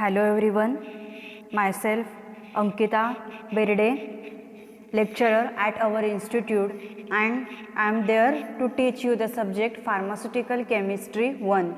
Hello everyone, myself Ankita Berde, lecturer at our institute, and I am there to teach you the subject Pharmaceutical Chemistry 1,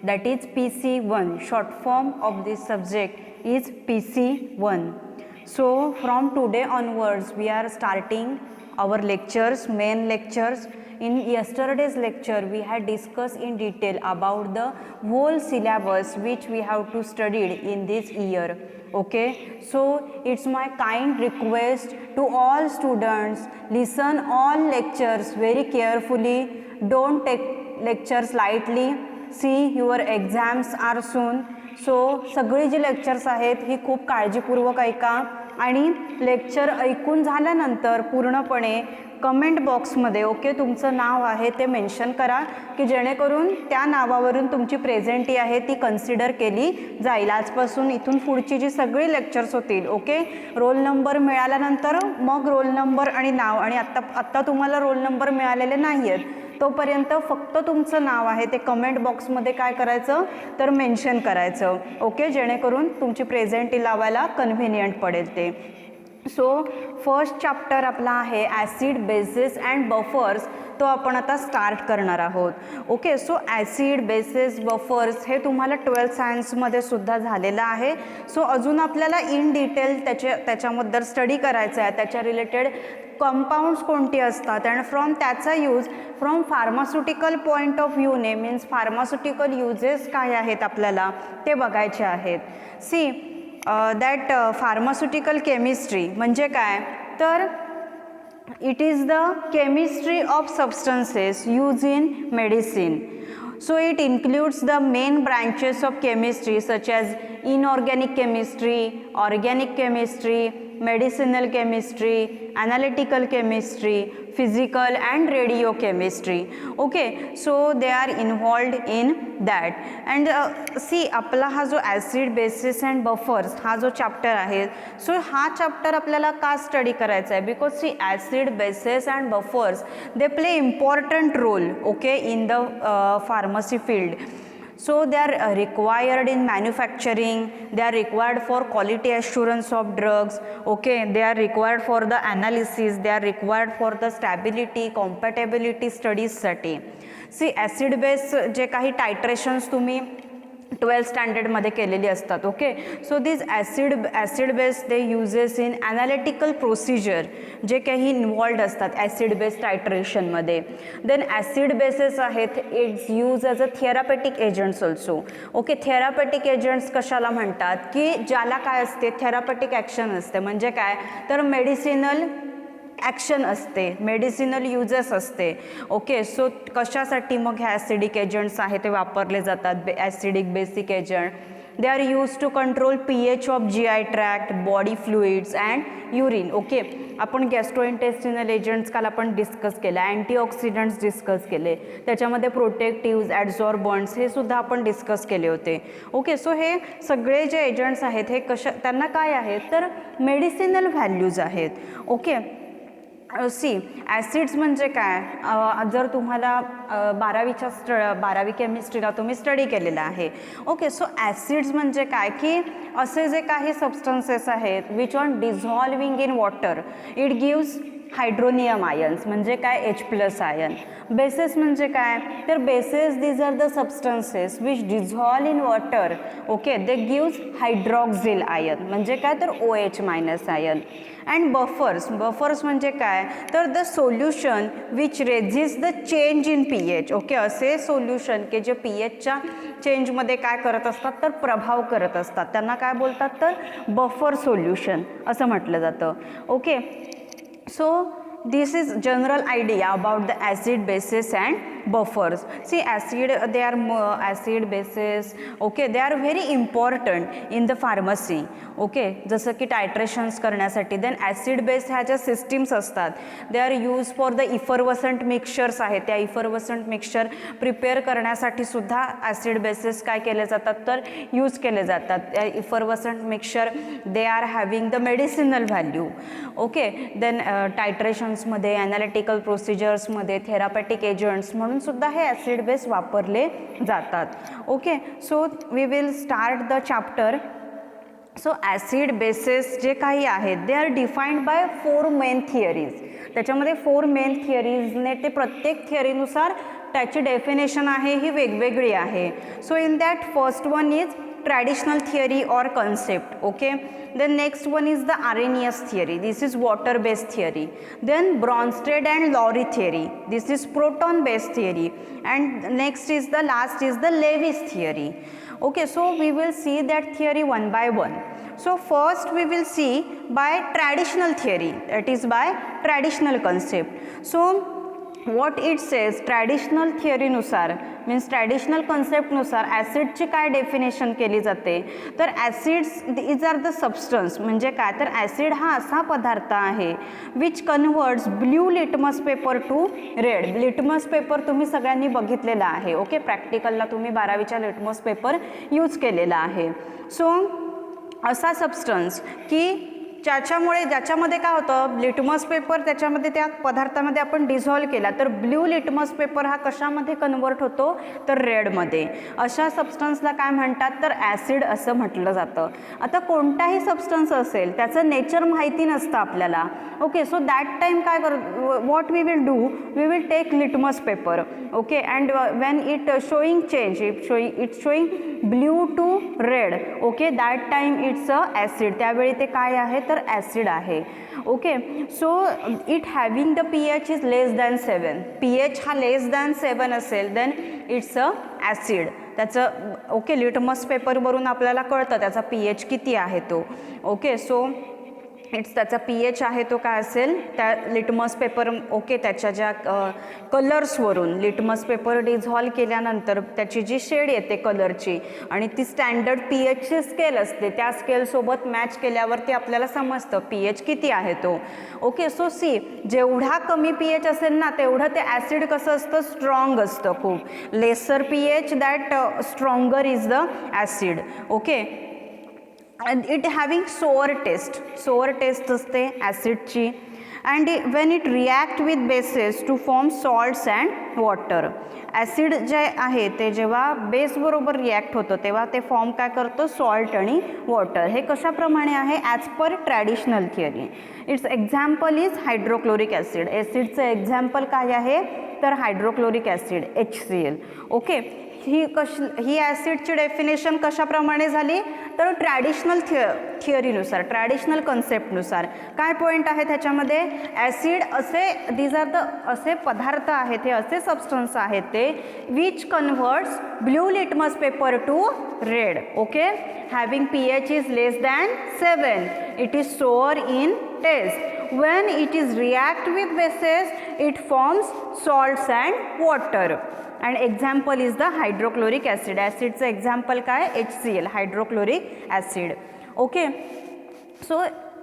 that is PC1. Short form of this subject is PC1. So from today onwards we are starting our lectures, main lectures. In yesterday's lecture we had discussed in detail about the whole syllabus which we have to study in this year. Okay, so it's my kind request to all students, listen all lectures very carefully, don't take lectures lightly. See, your exams are soon. So सगळी जी lectures आहेत ही खूप काळजीपूर्वक ऐका आणि lecture ऐकून झाल्यानंतर पूर्णपणे comment बॉक्समध्ये ओके तुमचं नाव आहे ते मेन्शन करा की जेणेकरून त्या नावावरून तुमची प्रेझेंटी आहे ती कन्सिडर केली जाईल. आजपासून इथून पुढची जी सगळी लेक्चर्स होतील ओके रोल नंबर मिळाल्यानंतर मग रोल नंबर आणि नाव आणि आत्ता तुम्हाला रोल नंबर मिळालेले नाही आहेत तोपर्यंत फक्त तुमचं नाव आहे ते कमेंट बॉक्समध्ये काय करायचं तर मेन्शन करायचं ओके जेणेकरून तुमची प्रेझेंटी लावायला कन्व्हिनियंट पडेल ते. सो फर्स्ट चॅप्टर आपला आहे ॲसिड बेसिस अँड बफर्स तो आपण आता स्टार्ट करणार आहोत. Okay so acid basis buffers हे तुम्हाला 12th सायन्समध्ये सुद्धा झालेलं आहे. सो अजून आपल्याला इन डिटेल त्याच्याबद्दल स्टडी करायचं आहे त्याच्या रिलेटेड कंपाऊंड्स कोणती असतात अँड फ्रॉम त्याचा use from pharmaceutical point of व्ह्यूने मीन्स फार्मास्युटिकल युजेस काय आहेत आपल्याला ते बघायचे आहेत. सी दॅट फार्मास्युटिकल केमिस्ट्री म्हणजे काय तर it is the chemistry of substances use in medicine. So it includes the main branches of chemistry such as inorganic chemistry, organic chemistry, medicinal chemistry, analytical chemistry, physical and radiochemistry. Okay, so they are involved in that. And see आपला हा जो acid bases and buffers हा जो chapter आहे so हा chapter आपल्याला का study करायचा आहे because see acid bases and buffers they play important role okay in the pharmacy field. So they are required in manufacturing, they are required for quality assurance of drugs, okay, they are required for the analysis, they are required for the stability compatibility studies साठी. See acid base जे काही टायट्रेशन्स तुम्ही 12th स्टँडर्डमध्ये केलेली असतात okay so this acid base they uses in analytical procedure जे काही involved असतात ॲसिड बेस टायट्रेशनमध्ये. देन ॲसिड बेसेस आहेत it's use as a therapeutic agents also. Okay therapeutic agents कशाला म्हणतात की ज्याला काय असते थेरापेटिक ॲक्शन असते म्हणजे काय तर मेडिसिनल ॲक्शन असते मेडिसिनल युजेस असते. ओके सो कशासाठी मग ह्या ॲसिडिक एजंट्स आहे ते वापरले जातात acidic basic agent. They are used to control pH of GI tract body fluids and urine. Okay आपण गॅस्ट्रोइंटेस्टिनल एजंट्स काल आपण डिस्कस केलं अँटीऑक्सिडंट्स डिस्कस केले त्याच्यामध्ये प्रोटेक्टिव्ज ॲडझॉर्बंट्स हे सुद्धा आपण डिस्कस केले होते. ओके सो हे सगळे जे एजंट्स आहेत हे त्यांना काय आहेत तर मेडिसिनल व्हॅल्यूज आहेत. ओके सी ॲसिड्स म्हणजे काय जर तुम्हाला 12वी केमिस्ट्रीला तुम्ही स्टडी केलेला आहे. ओके सो ॲसिड्स म्हणजे काय की असे जे काही सबस्टन्सेस आहेत which on dissolving in water it gives hydronium ions म्हणजे काय H+ आयन. बेसेस म्हणजे काय तर bases these are the substances which dissolve in water okay they gives hydroxyl ion म्हणजे काय तर OH- आयन. अँड बफर्स म्हणजे काय तर the solution which resist the change in pH. Okay असे सोल्युशन की जे pHच्या चेंजमध्ये काय करत असतात तर प्रभाव करत असतात त्यांना काय बोलतात तर बफर सोल्युशन असं म्हटलं जातं. Okay so this is general idea about the acid bases and buffers. See acid bases okay they are very important in the pharmacy. Okay जसं की टायट्रेशन्स करण्यासाठी. देन ॲसिड बेस ह्या ज्या सिस्टीम्स असतात they are use for the effervescent mixtures आहेत त्या इफर्वसंट mixture prepare करण्यासाठी सुद्धा ॲसिड बेसेस काय केले जातात तर यूज केले जातात. Effervescent mixture they are having the medicinal value. Okay then टायट्रेशन्समध्ये ॲनालिटिकल प्रोसिजर्समध्ये थेरापॅटिक एजंट्स म्हणून म्हणून सुद्धा हे ॲसिड बेस वापरले जातात. Okay, so we will start the chapter. So acid bases जे काही आहेत they are defined by 4 main theories. त्याच्यामध्ये 4 मेन थिअरीजने ते प्रत्येक थिअरीनुसार त्याची डेफिनेशन आहे ही वेगवेगळी आहे. So in that first one is traditional theory और concept. Okay, then next one is the Arrhenius theory, this is water based theory. Then Bronsted and Lowry theory, this is proton based theory. And next is the last is the Lewis theory. Okay, so we will see that theory one by one. So first we will see by traditional theory, that is by traditional concept. So what it says, traditional थिअरीनुसार means traditional कन्सेप्टनुसार ॲसिडची काय definition केली जाते, तर acids is are the substance. म्हणजे काय, तर ॲसिड हा असा पदार्थ आहे which converts blue litmus paper to red. Litmus paper तुम्ही सगळ्यांनी बघितलेला आहे. ओके, प्रॅक्टिकलला तुम्ही 12वीच्या लिटमस पेपर यूज केलेला आहे. सो असा सबस्टन्स की ज्याच्यामध्ये काय होतं, लिटमस पेपर त्याच्यामध्ये त्या पदार्थामध्ये आपण डिझॉल्व केला तर ब्ल्यू लिटमस पेपर हा कशामध्ये कन्वर्ट होतो, तर रेडमध्ये. अशा सबस्टन्सला काय म्हणतात, तर ॲसिड असं म्हटलं जातं. आता कोणताही सबस्टन्स असेल त्याचं नेचर माहिती नसतं आपल्याला. ओके, सो दॅट टाईम काय what we will do, we will take litmus paper. Okay, and when it showing change, it's showing blue to red. Okay, that time it's a acid. त्यावेळी ते काय आहे, तर acid आहे. Okay, so it having the pH is less than 7. pH हा less than 7 असेल then it's a acid. त्याचं okay litmus पेपरवरून आपल्याला कळतं त्याचा pH किती आहे तो. ओके, सो त्याचा pH आहे तो काय असेल त्या लिटमस पेपर. ओके, त्याच्या ज्या कलर्सवरून लिटमस पेपर डिझॉल्व केल्यानंतर त्याची जी शेड येते कलरची आणि ती स्टँडर्ड pHची स्केल असते, त्या स्केलसोबत मॅच केल्यावरती आपल्याला समजतं pH किती आहे तो. ओके, सो सी जेवढा कमी pH असेल ना तेवढं ते ॲसिड कसं असतं, स्ट्रॉंग असतं खूप. Lesser pH that stronger is the acid. Okay, and it having sour taste असते ॲसिडची. and when it react with bases to form salts and water. Acid जे आहे ते जेव्हा बेस बरोबर रिॲक्ट होतं तेव्हा ते फॉर्म काय करतो, सॉल्ट आणि वॉटर. हे कशाप्रमाणे आहे, as per traditional theory. It's example is hydrochloric acid. ॲसिडचं एक्झाम्पल काय आहे, तर हायड्रोक्लोरिक ॲसिड HCl. ओके, ही ॲसिडची डेफिनेशन कशाप्रमाणे झाली, तर ट्रॅडिशनल थिअरीनुसार, ट्रॅडिशनल कन्सेप्टनुसार. काय पॉईंट आहे त्याच्यामध्ये, ॲसिड असे पदार्थ आहेत, हे असे सबस्टन्स आहेत ते which converts blue litmus paper to red. Okay, having pH is less than 7. It is sour in taste. when it is react with bases it forms salts and water. and example is the hydrochloric acid. ॲसिडचं example काय, HCl, hydrochloric acid. Okay, so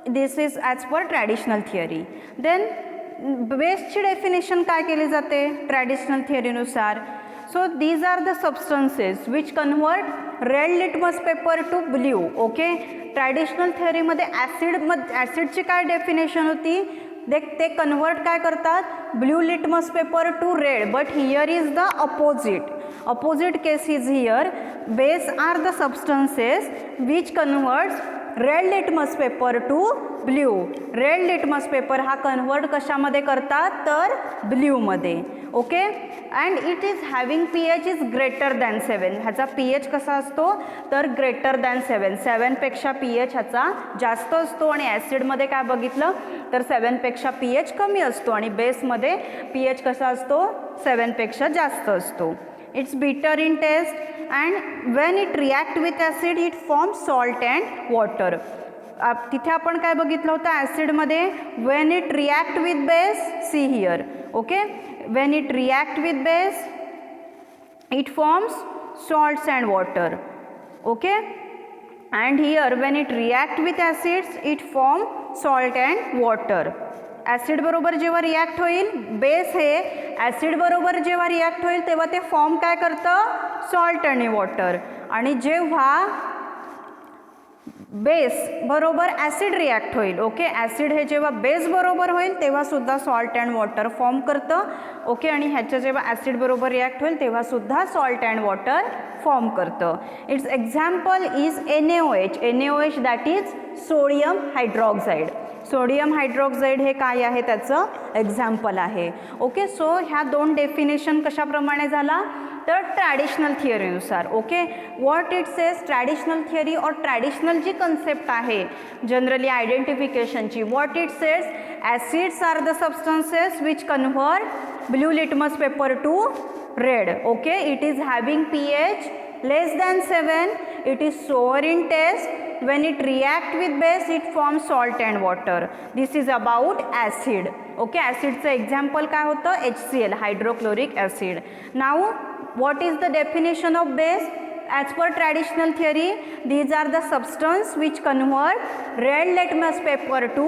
this is as per traditional theory. Then बेसची definition काय केली जाते traditional थिअरीनुसार. So these are the substances which convert red litmus paper to blue. Okay, traditional थिअरीमध्ये ॲसिडची काय डेफिनेशन होती, ते कन्वर्ट काय करतात, blue litmus paper to red. But here is the opposite case is here. Base are the substances which converts red litmus paper to blue. Red litmus paper हा convert कशामध्ये करतात, तर ब्ल्यूमध्ये. Okay, and it is having pH is greater than 7. ह्याचा pH कसा असतो, तर greater than 7. 7पेक्षा pH ह्याचा जास्त असतो. आणि ॲसिडमध्ये काय बघितलं, तर 7पेक्षा pH कमी असतो आणि बेसमध्ये pH कसा असतो, 7पेक्षा जास्त असतो. It's bitter in taste and when it react with acid it form salt and water. तिथे आपण काय बघितलं होतं ॲसिडमध्ये, when it react with base, see here. Okay, when it react with base it forms salts and water. Okay, and here when it react with acids it form salt and water. Acid बरोबर जेव्हा react होईल, base हे acid बरोबर जेव्हा react होईल तेव्हा ते form काय करतं, सॉल्ट आणि वॉटर. आणि जेव्हा बेस बरोबर ॲसिड रिॲक्ट होईल. ओके, ॲसिड हे जेव्हा बेस बरोबर होईल तेव्हा सुद्धा सॉल्ट अँड वॉटर फॉर्म करतं. ओके, आणि ह्याच्या जेव्हा ॲसिड बरोबर रिॲक्ट होईल तेव्हा सुद्धा सॉल्ट अँड वॉटर फॉर्म करतं. It's example is NaOH. NaOH that is sodium hydroxide. Sodium hydroxide हे काय आहे त्याचं एक्झाम्पल आहे. ओके, सो ह्या दोन डेफिनेशन कशाप्रमाणे झाला तर ट्रॅडिशनल थिअरीनुसार. Okay, what it says traditional theory और ट्रॅडिशनल जी कन्सेप्ट आहे जनरली आयडेंटिफिकेशनची, what it says acids are the substances which convert blue litmus paper to red. Okay, it is having pH less than 7, it is sour in taste. When it react with base it forms salt and water. This is about acid. Okay, acidचं example काय होतं HCl, hydrochloric acid. Now what is the definition of base? As per traditional theory, these are the substance which convert red litmus paper to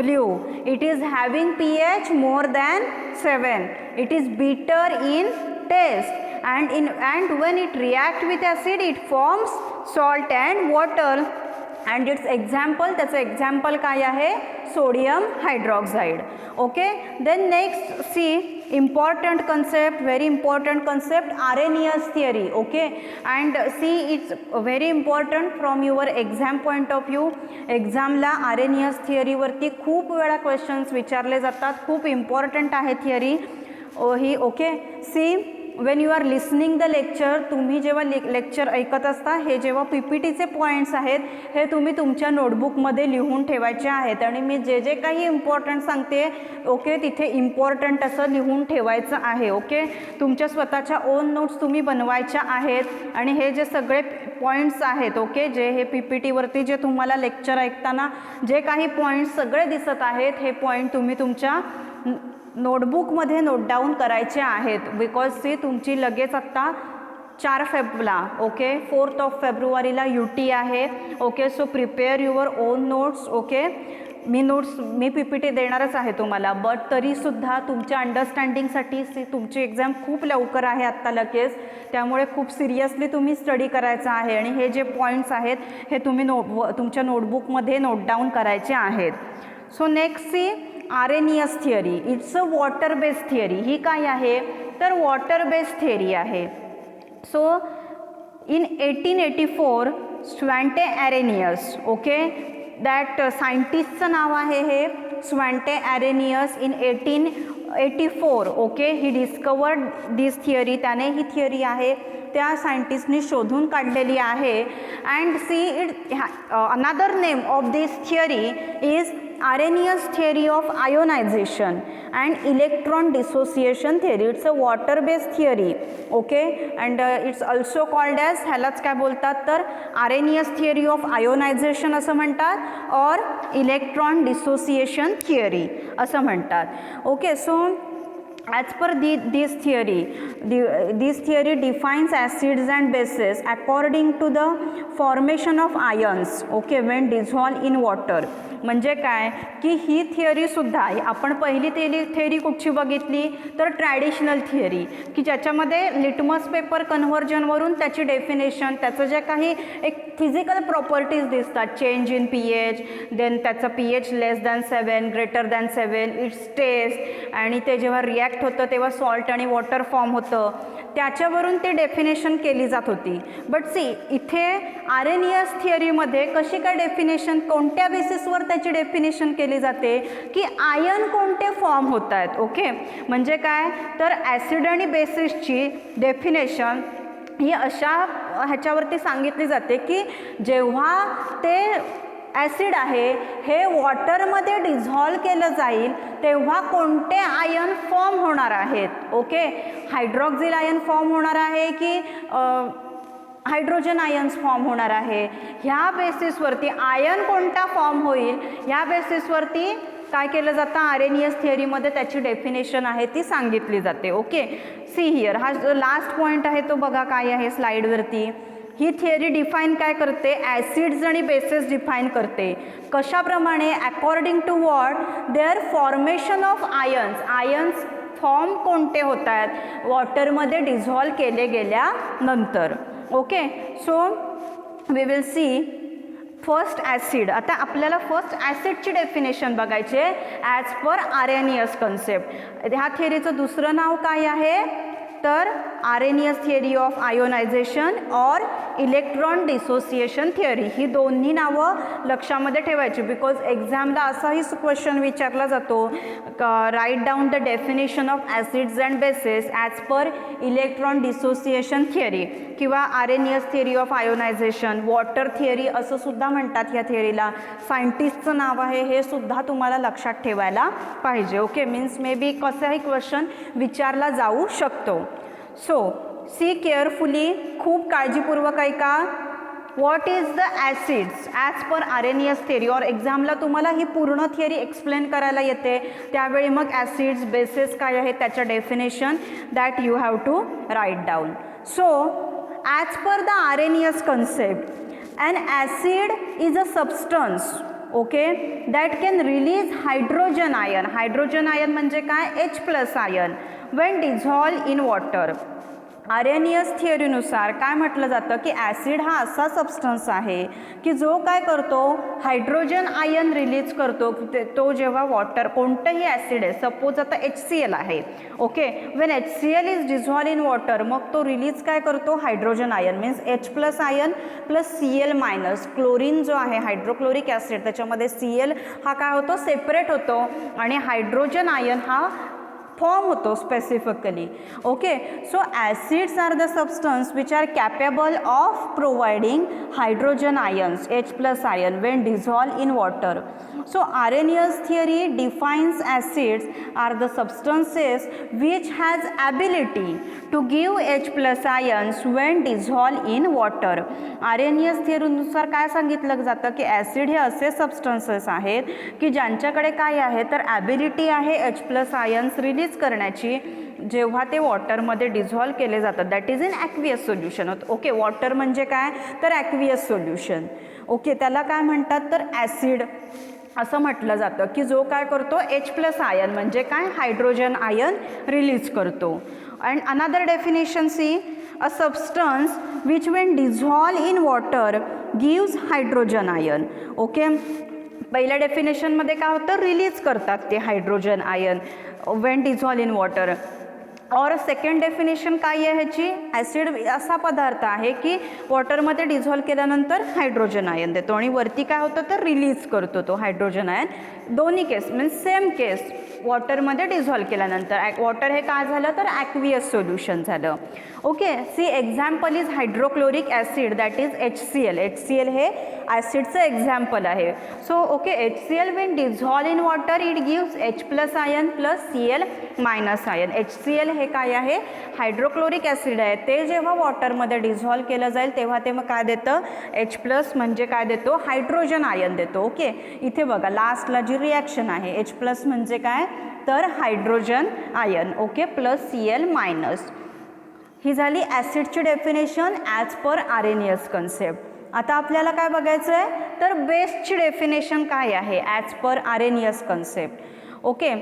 blue. It is having pH more than 7. It is bitter in taste. And when it react with acid it forms salt and water. And its example, त्याचं example काय आहे sodium hydroxide. Okay, then next see important concept, very important concept, Arrhenius theory. Okay, and see it's very important from your exam point of view. एक्झामला Arrhenius theory वरती खूप वेळा questions विचारले जातात. खूप important आहे थिअरी ही. Okay, see when you are listening the lecture, तुम्ही जेव्हा लेक्चर ऐकत असता हे जेव्हा PPTचे पॉईंट्स आहेत हे तुम्ही तुमच्या नोटबुकमध्ये लिहून ठेवायचे आहेत. आणि मी जे जे काही इम्पॉर्टंट सांगते ओके तिथे इम्पॉर्टंट असं लिहून ठेवायचं आहे. ओके, तुमच्या स्वतःच्या ओन नोट्स तुम्ही बनवायच्या आहेत. आणि हे जे सगळे पॉईंट्स आहेत ओके जे हे PPTवरती जे तुम्हाला लेक्चर ऐकताना जे काही पॉईंट्स सगळे दिसत आहेत हे पॉईंट तुम्ही तुमच्या नोटबुकमध्ये नोट डाऊन करायचे आहेत. बिकॉज सी तुमची लगेच आत्ता 4 फेब्रुला ओके 4 फेब्रुवारीला UT आहे. Okay, so prepare your on notes. Okay, me PPT देणारच आहे तुम्हाला, बट तरीसुद्धा तुमच्या अंडरस्टँडिंगसाठी तुमची एक्झाम खूप लवकर आहे आत्ता लगेच, त्यामुळे खूप सिरियसली तुम्ही स्टडी करायचं आहे. आणि हे जे पॉईंट्स आहेत हे तुम्ही तुमच्या नोटबुकमध्ये नोट डाऊन करायचे आहेत. So next see Arrhenius theory. It's a water based theory. ही काय आहे तर वॉटर बेस्ड थिअरी आहे. So in 1884 Svante Arrhenius okay that सायंटिस्टचं नाव आहे हे Svante Arrhenius. In 1884 okay he discovered this theory. त्याने ही थिअरी आहे त्या सायंटिस्टनी शोधून काढलेली आहे. And see it another name of this theory is Arrhenius theory of ionization and electron dissociation theory. It's a water based theory. Okay, and it's also called as ह्यालाच काय बोलतात तर Arrhenius theory of ionization असं म्हणतात और electron dissociation theory असं म्हणतात. Okay, so as per this theory defines acids and bases according to the formation of ions okay when dissolved in water. म्हणजे काय की ही थिअरीसुद्धा आपण पहिली थिअरी कुठची बघितली तर ट्रॅडिशनल थिअरी की ज्याच्यामध्ये लिटमस पेपर कन्व्हर्जनवरून त्याची डेफिनेशन त्याचं जे काही एक फिजिकल प्रॉपर्टीज दिसतात चेंज इन pH, देन त्याचा pH less than 7 greater than 7 it's taste आणि ते जेव्हा रिॲक्ट होतं तेव्हा सॉल्ट आणि वॉटर फॉर्म होतं त्याच्यावरून ते डेफिनेशन केली जात होती. बट सी इथे आरेनियस थिअरीमध्ये कशी काय डेफिनेशन कोणत्या बेसिसवर त्याची डेफिनेशन केली जाते की आयन कोणते फॉर्म होत आहेत. ओके, म्हणजे काय तर ॲसिड आणि बेसिसची डेफिनेशन ही अशा ह्याच्यावरती सांगितली जाते की जेव्हा ते ॲसिड आहे हे वॉटरमध्ये डिझॉल्व केलं जाईल तेव्हा कोणते आयन फॉर्म होणार आहेत. ओके, हायड्रॉक्झिल आयन फॉर्म होणार आहे की हायड्रोजन आयन्स फॉर्म होणार आहे. ह्या बेसिसवरती आयन कोणता फॉर्म होईल ह्या बेसिसवरती काय केलं जातं आरेनियस थिअरीमध्ये त्याची डेफिनेशन आहे ती सांगितली जाते. ओके, सी हिअर हा जो लास्ट पॉईंट आहे तो बघा काय आहे स्लाईडवरती. ही थिअरी डिफाईन काय करते ॲसिड्स आणि बेसेस डिफाईन करते. कशाप्रमाणे according to what their formation of ions form कोणते होत आहेत वॉटरमध्ये डिझॉल्व केले गेल्यानंतर. Okay, so we will see first acid. आता आपल्याला फर्स्ट ॲसिडची डेफिनेशन बघायची आहे ॲज पर आरेनियस कन्सेप्ट. ह्या थिअरीचं दुसरं नाव काय आहे तर आरेनियस थिअरी ऑफ आयोनायझेशन और इलेक्ट्रॉन डिसोसिएशन थिअरी. ही दोन्ही नावं लक्षामध्ये ठेवायची बिकॉज एक्झामला असाही क्वेश्चन विचारला जातो, write down the definition of acids and bases as per electron dissociation theory किंवा Arrhenius theory of ionisation, water theory असं सुद्धा म्हणतात या थिअरीला. सायंटिस्टचं नाव आहे हे सुद्धा तुम्हाला लक्षात ठेवायला पाहिजे. ओके, मीन्स मे बी कसाही क्वेश्चन विचारला जाऊ शकतो. सो सी केअरफुली, खूप काळजीपूर्वक ऐका. What is the acids as per Arrhenius theory और एक्झामला तुम्हाला ही पूर्ण थिअरी एक्सप्लेन करायला येते, त्यावेळी मग ॲसिड्स बेसेस काय आहे त्याच्या definition that you have to write down. So as per the Arrhenius concept, an acid is a substance, okay, that can release hydrogen ion. hydrogen ion म्हणजे काय H+ ion when dissolved in water. Arrhenius थिअरीनुसार काय म्हटलं जातं की acid हा असा substance आहे की जो काय करतो हायड्रोजन आयन रिलीज करतो. तो जेव्हा वॉटर, कोणतंही ॲसिड आहे, सपोज आता HCl आहे, okay, Wien HCl is dissolve in water, मग तो रिलीज काय करतो hydrogen ion, means H+ ion plus Cl-. Chlorine जो आहे हायड्रोक्लोरिक ॲसिड त्याच्यामध्ये Cl हा काय होतो सेपरेट होतो आणि हायड्रोजन आयन हा फॉर्म होतो specifically. Okay, so acids are the substance which are capable of providing hydrogen ions H+ ion when dissolve in water. So Arrhenius theory defines acids are the substances which has ability to give H+ ions when dissolved in water. Arrhenius theory नुसार काय सांगितलं जातं की acid हे असे substances आहेत की ज्यांच्याकडे काय आहे तर ॲबिलिटी आहे H+ आयन्स रिलीज करण्याची जेव्हा ते वॉटरमध्ये डिझॉल्व केले जातात. That is in aqueous solution. Okay, water म्हणजे काय तर ॲक्वियस सोल्युशन. ओके, त्याला काय म्हणतात तर ॲसिड असं म्हटलं जातं की जो काय करतो H+ आयन म्हणजे काय हायड्रोजन आयन रिलीज करतो. And another definition see, a substance which when dissolve in water gives hydrogen ion. Okay, पहिल्या डेफिनेशनमध्ये काय होतं रिलीज करतात ते hydrogen ion when dissolve in water. और सेकंड डेफिनेशन काय आहे ह्याची, ॲसिड असा पदार्थ आहे की वॉटरमध्ये डिझॉल्व केल्यानंतर हायड्रोजन आयन देतो आणि वरती काय होतं तर रिलीज करतो तो हायड्रोजन आयन. दोन्ही केस मीन्स सेम केस, वॉटरमध्ये डिझॉल्व केल्यानंतर वॉटर हे काय झालं तर ॲक्वियस सोल्युशन झालं. Okay, see example is hydrochloric acid that is HCl. HCl हे ॲसिडचं एक्झाम्पल आहे. So okay, HCl when dissolve in water it gives H+ ion plus Cl- ion. HCl हे काय आहे हायड्रोक्लोरिक ॲसिड आहे, ते जेव्हा वॉटरमध्ये डिझॉल्व केलं जाईल तेव्हा ते मग काय देतं H+ म्हणजे काय देतो हायड्रोजन आयन देतो. ओके, इथे बघा लास्टला जी रिॲक्शन आहे H+ म्हणजे काय तर hydrogen ion. Okay, plus Cl-. ही झाली ॲसिडची definition as per Arrhenius concept. आता आपल्याला काय बघायचं आहे तर बेसची डेफिनेशन काय आहे as per Arrhenius concept. Okay,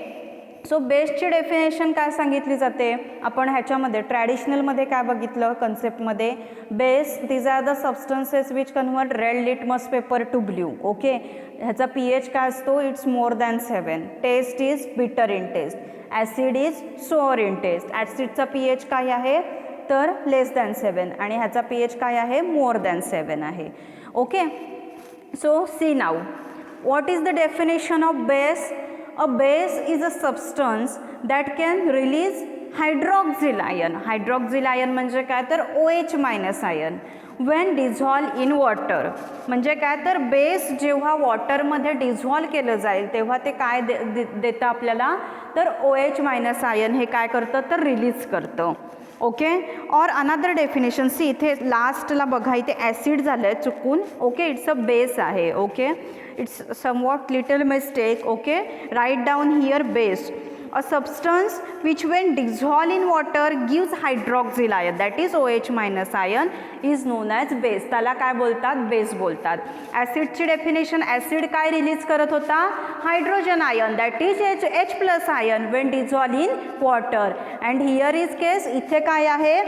so बेसची डेफिनेशन काय सांगितली जाते आपण ह्याच्यामध्ये ट्रॅडिशनलमध्ये काय बघितलं कन्सेप्टमध्ये, base these are the substances which convert red litmus paper to blue. Okay, ह्याचा pH काय असतो it's more than 7. Taste is bitter in taste, acid is sour in taste. ॲसिडचा pH काय आहे तर लेस दॅन 7 आणि ह्याचा pH काय आहे मोर दॅन 7 आहे. Okay, so see now what is the definition of base. A base is a substance that can release hydroxyl ion. Hydroxyl ion म्हणजे काय तर OH- ion when dissolved in water. म्हणजे काय तर बेस जेव्हा वॉटरमध्ये डिझॉल्व केलं जाईल तेव्हा ते काय देतं आपल्याला तर OH- ion हे काय करतं तर रिलीज करतं. ओके, और अनदर डेफिनेशन सी, इथे लास्टला बघा इथे ॲसिड झालं आहे चुकून. ओके, इट्स अ बेस आहे. Okay, it's somewhat little mistake. Okay, write down here base, a substance which when dissolve in water gives hydroxyl ion that is OH- ion is known as base. त्याला काय बोलतात base बोलतात. ॲसिडची definition, acid काय release करत होता hydrogen ion that is H+ ion when dissolve in water. And here is case, इथे काय आहे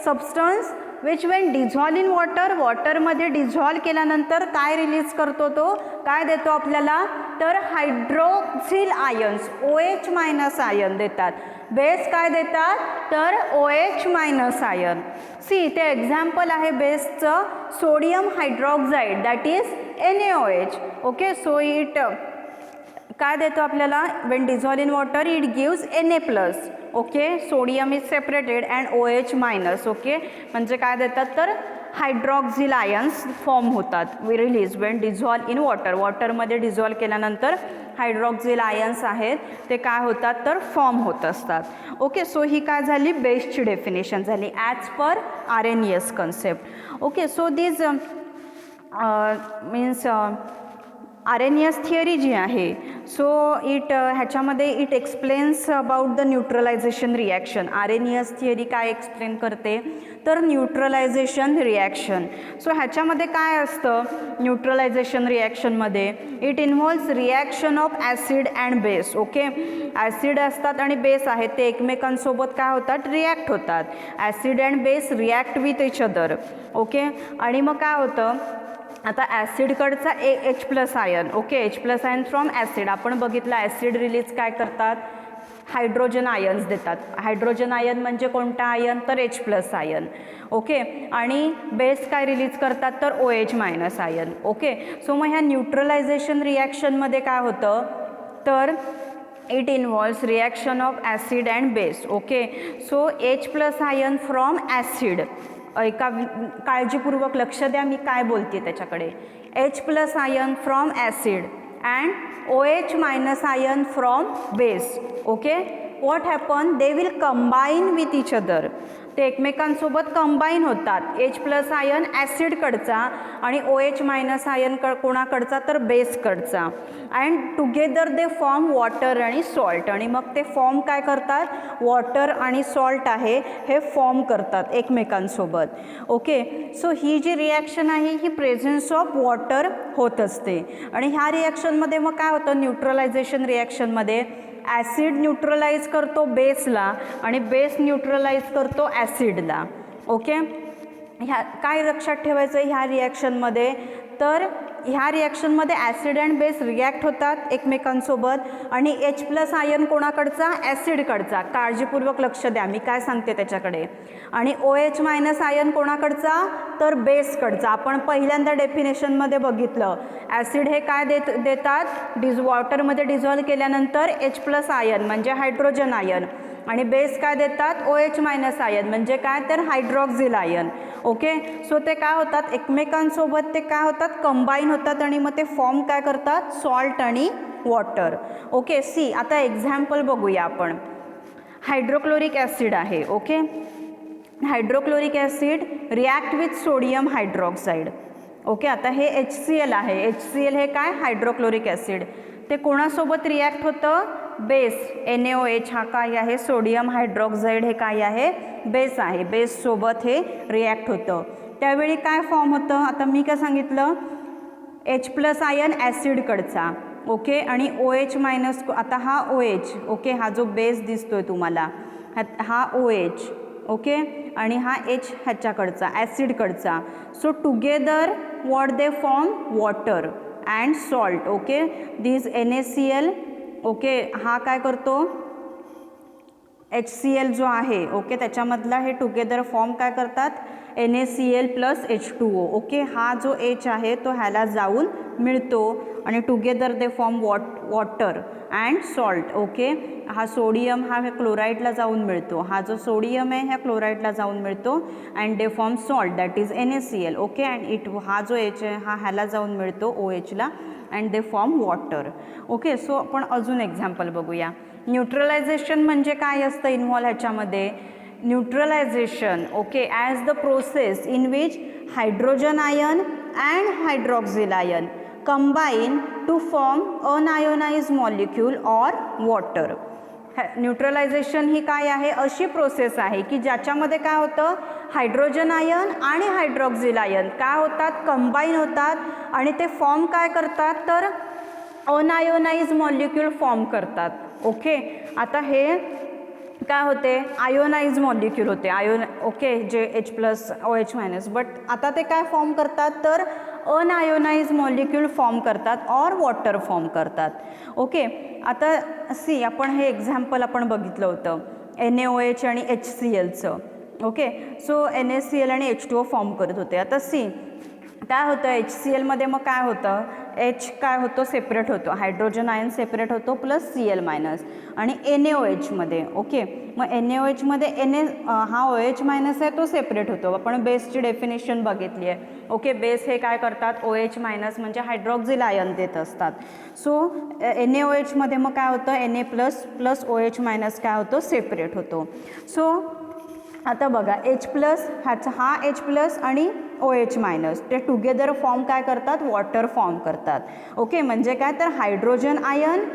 substance which when dissolve in water, वॉटरमध्ये डिझॉल्व केल्यानंतर काय रिलीज करतो तो, काय देतो आपल्याला, तर hydroxyl ions OH minus ion देतात. बेस काय देतात, तर OH मायनस आयन. सी इथे एक्झाम्पल आहे बेसचं, sodium hydroxide that is NaOH. Okay, so it काय देतो आपल्याला, when dissolve in water it gives Na+. Okay, sodium is separated and OH minus. Okay, म्हणजे काय देतात, तर हायड्रॉक्सिल आयन्स फॉर्म होतात release when dissolve in water. वॉटरमध्ये dissolve केल्यानंतर हायड्रॉक्सिल आयन्स आहेत ते काय होतात, तर फॉर्म होत असतात. ओके, सो ही काय झाली, बेसची डेफिनेशन झाली as per RNAS concept. Okay, so this means RNAS theory जी आहे, सो इट ह्याच्यामध्ये it explains about the neutralisation reaction. RNAS theory काय एक्सप्लेन करते, तर न्यूट्रलायझेशन रिॲक्शन. सो ह्याच्यामध्ये काय असतं न्यूट्रलायझेशन रिॲक्शनमध्ये, it involves reaction of acid and base. Okay, acid असतात आणि बेस आहेत ते एकमेकांसोबत काय होतात, रिॲक्ट होतात. Acid and base react with each other. Okay, आणि मग काय होतं, आता ॲसिडकडचा H+ ion. Okay, H+ ion from acid आपण बघितलं, ॲसिड रिलीज काय करतात, हायड्रोजन आयन्स देतात. हायड्रोजन आयन म्हणजे कोणता आयन, तर H+ आयन. ओके, आणि बेस काय रिलीज करतात, तर OH minus ion. Okay, so मग ह्या न्यूट्रलायझेशन रिॲक्शनमध्ये काय होतं, तर it involves reaction of acid and base. Okay, so H+ ion from acid. एका काळजीपूर्वक लक्ष द्या मी काय बोलते त्याच्याकडे. H+ ion from acid and OH minus ion from base. Okay, what happen, they will combine with each other. ते एकमेकांसोबत combine होतात. H+ आयन ॲसिडकडचा आणि OH मायनस आयन कोणाकडचा, तर बेसकडचा. And together they form water आणि सॉल्ट. आणि मग ते फॉर्म काय करतात, वॉटर आणि सॉल्ट आहे हे फॉर्म करतात एकमेकांसोबत. ओके, सो ही जी रिॲक्शन आहे ही प्रेझेन्स ऑफ वॉटर होत असते. आणि ह्या रिॲक्शनमध्ये मग काय होतं, न्यूट्रलायझेशन रिॲक्शनमध्ये ॲसिड न्यूट्रलाइज करतो बेसला आणि बेस न्यूट्रलाइज करतो ॲसिडला. ओके, ह्या काय लक्षात ठेवायचं ह्या रिॲक्शनमध्ये, तर ह्या रिॲक्शनमध्ये ॲसिड अँड बेस रिॲक्ट होतात एकमेकांसोबत आणि H+ आयन कोणाकडचा, ॲसिडकडचा. काळजीपूर्वक लक्ष द्या मी काय सांगते त्याच्याकडे. आणि OH मायनस आयन कोणाकडचा, तर बेसकडचा. आपण पहिल्यांदा डेफिनेशनमध्ये बघितलं, ॲसिड हे काय देतात, वॉटरमध्ये डिझॉल्व केल्यानंतर H+ आयन म्हणजे हायड्रोजन आयन आणि बेस काय देतात, OH मायनस आयन म्हणजे काय, तर हायड्रॉक्सिल आयन. ओके, सो ते काय होतात एकमेकांसोबत ते काय होतात, कंबाईन होतात आणि मग ते फॉर्म काय करतात, सॉल्ट आणि वॉटर. ओके, सी आता एक्झाम्पल बघूया आपण. हायड्रोक्लोरिक ॲसिड आहे. Okay, hydrochloric acid react with sodium hydroxide. Okay, आता हे HCl आहे. HCl हे काय, हायड्रोक्लोरिक ॲसिड. ते कोणासोबत रिॲक्ट होतं, बेस NaOH हा काय आहे, सोडियम हायड्रॉक्साईड हे काय आहे, बेस आहे. बेससोबत हे रिॲक्ट होतं. त्यावेळी काय फॉर्म होतं, आता मी काय सांगितलं, H+ आयन ॲसिडकडचा. ओके, आणि OH मायनस, आता हा OH. ओके, हा जो बेस दिसतोय तुम्हाला हा OH. ओके, आणि हा H ह्याच्याकडचा ॲसिडकडचा. So together what they form, water and salt. Okay, this NaCl. Okay, हा काय करतो, HCl जो आहे. ओके, त्याच्यामधला हे टुगेदर फॉर्म काय करतात, NaCl + H2O. ओके, हा जो H आहे तो ह्याला जाऊन मिळतो आणि together they form water and salt. Okay, हा सोडियम हा क्लोराईडला जाऊन मिळतो. हा जो सोडियम आहे ह्या क्लोराईडला जाऊन मिळतो and they form salt that is NaCl. Okay, and हा जो H आहे हा ह्याला जाऊन मिळतो OHला and they form water. Okay, so आपण अजून एक्झाम्पल बघूया. न्यूट्रलायझेशन म्हणजे काय असतं इन्व्हॉल्व ह्याच्यामध्ये, neutralisation. Okay, as the process in which hydrogen ion and hydroxyl ion combine to form unionised molecule or water. Neutralisation ही काय आहे, अशी प्रोसेस आहे की ज्याच्यामध्ये काय होतं, हायड्रोजन आयन आणि हायड्रॉक्सिल आयन काय होतात, कंबाईन होतात आणि ते फॉर्म काय करतात, तर अनआयोनाइज्ड मॉलिक्यूल फॉर्म करतात. ओके, आता हे काय होते, आयोनाइज मॉलिक्यूल होते, ओके, जे H+OH-, बट आता ते काय फॉर्म करतात, तर अनआयोनाइज मॉलिक्यूल फॉर्म करतात और वॉटर फॉर्म करतात. ओके, आता सी आपण हे एक्झाम्पल आपण बघितलं होतं NaOH आणि HClचं. ओके, सो NaCl आणि H2O फॉर्म करत होते. आता सी काय होतं, HClमध्ये मग काय होतं, H काय होतो, सेपरेट होतो, हायड्रोजन आयन सेपरेट होतो प्लस Cl-, आणि NaOHमध्ये. ओके, मग NaOHमध्ये हा OH- आहे तो सेपरेट होतो. आपण बेसची डेफिनेशन बघितली आहे. ओके, बेस हे काय करतात, OH- म्हणजे हायड्रॉक्झिल आयन देत असतात. सो NaOHमध्ये मग काय होतं, Na प्लस OH- काय होतो, सेपरेट होतो. सो आता बघा हा H+ आणि OH- ते टुगेदर फॉर्म काय करतात, वॉटर फॉर्म करतात. ओके, म्हणजे काय, तर हायड्रोजन आयन,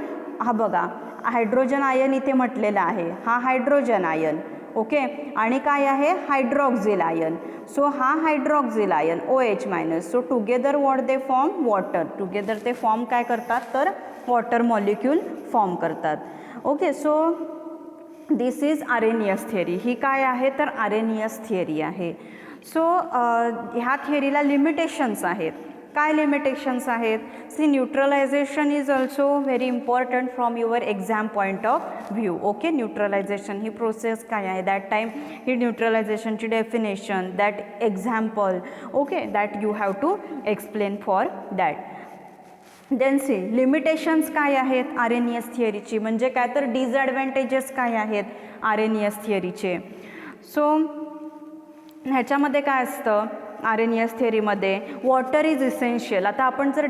हा बघा हायड्रोजन आयन इथे म्हटलेला आहे, हा हायड्रोजन आयन. ओके, आणि काय आहे, हायड्रॉक्झिल आयन. सो हा hydroxyl ion OH-, so together what they form, water. Together ते फॉर्म काय करतात, तर वॉटर मॉलिक्यूल फॉर्म करतात. Okay, so this is Arrhenius theory. ही काय आहे, तर आरेनियस थिअरी आहे. सो ह्या थिअरीला लिमिटेशन्स आहेत. काय लिमिटेशन्स आहेत, see neutralisation is also very important from your exam point of view. Okay, neutralisation ही प्रोसेस काय आहे, दॅट टाईम ही न्यूट्रलायझेशनची definition, that example, okay, that you have to explain for that. Then see limitations काय आहेत Arrhenius थिअरीची, म्हणजे काय, तर डिसॲडव्हान्टेजेस काय आहेत आरेनियस थिअरीचे. सो ह्याच्यामध्ये काय असतं, आरेनियस थिअरीमध्ये वॉटर इज इसेन्शियल. आता आपण जर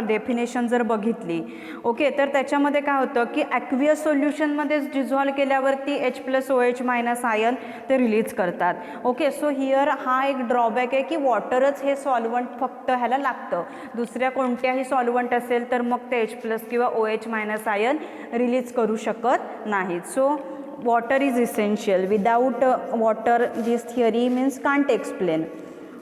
डेफिनेशन जर बघितली, ओके, तर त्याच्यामध्ये काय होतं की ॲक्वियस सोल्युशनमध्ये डिझॉल्व केल्यावरती H+OH- आयन ते रिलीज करतात. ओके, सो हिअर हा एक ड्रॉबॅक आहे की वॉटरच हे सॉल्वंट फक्त ह्याला लागतं, दुसऱ्या कोणत्याही सॉल्वंट असेल तर मग ते H+ किंवा OH- आयन रिलीज करू शकत नाहीत. So water is essential. Without water this theory means can't explain.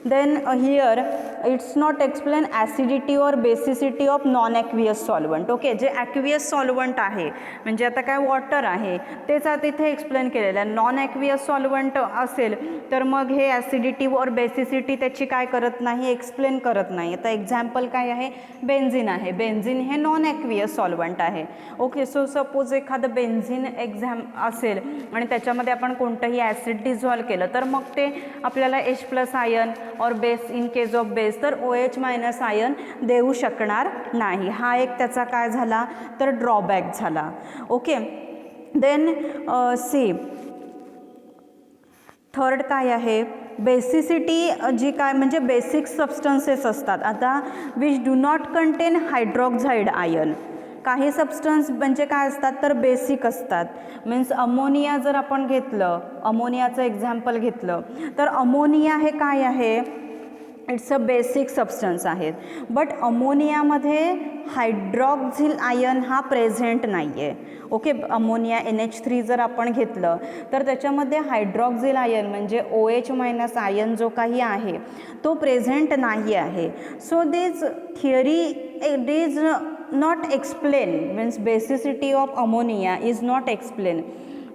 Then here it's not explain acidity or basicity of non-aqueous solvent. Okay, जे ॲक्वियस सॉल्वंट आहे म्हणजे आता काय वॉटर आहे तेच आता इथे एक्सप्लेन केलेलं आहे. नॉन ॲक्वियस सॉल्वंट असेल तर मग हे ॲसिडिटी और बेसिसिटी त्याची काय करत नाही, एक्सप्लेन करत नाही. आता एक्झाम्पल काय आहे, बेन्झिन आहे. बेन्झिन हे नॉन ॲक्वियस सॉल्वंट आहे. ओके, सो सपोज एखादं बेन्झिन असेल आणि त्याच्यामध्ये आपण कोणतंही ॲसिड डिझॉल्व केलं तर मग ते आपल्याला H+ आयन और base, in case of base तर OH- आयन देऊ शकणार नाही. हा एक त्याचा काय झाला तर ड्रॉबॅक झाला. ओके, देन सी थर्ड काय आहे, बेसिसिटी जी काय म्हणजे बेसिक सबस्टन्सेस असतात आता which do not content hydroxide ion. काही सबस्टन्स म्हणजे काय असतात तर बेसिक असतात. मीन्स अमोनिया जर आपण घेतलं, अमोनियाचं एक्झाम्पल घेतलं तर अमोनिया हे काय आहे, इट्स अ बेसिक सबस्टन्स आहेत. बट अमोनियामध्ये हायड्रॉक्झिल आयन हा प्रेझेंट नाही आहे. ओके, अमोनिया NH3 जर आपण घेतलं तर त्याच्यामध्ये हायड्रॉक्झिल आयन म्हणजे OH- आयन जो काही आहे तो प्रेझेंट नाही आहे. So this theory it is not explain, means basicity of ammonia is not explained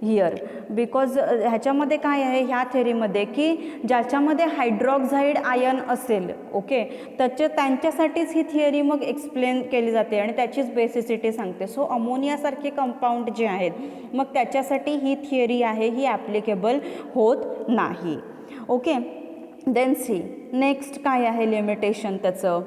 here because ह्याच्यामध्ये काय आहे ह्या थेरीमध्ये की ज्याच्यामध्ये हायड्रॉक्साईड आयन असेल, ओके, त्यांच्यासाठीच ही थिअरी मग एक्सप्लेन केली जाते आणि त्याचीच बेसिसिटी सांगते. सो अमोनियासारखे कंपाऊंड जे आहेत मग त्याच्यासाठी ही थिअरी आहे ही ॲप्लिकेबल होत नाही. ओके, देन सी नेक्स्ट काय आहे लिमिटेशन त्याचं,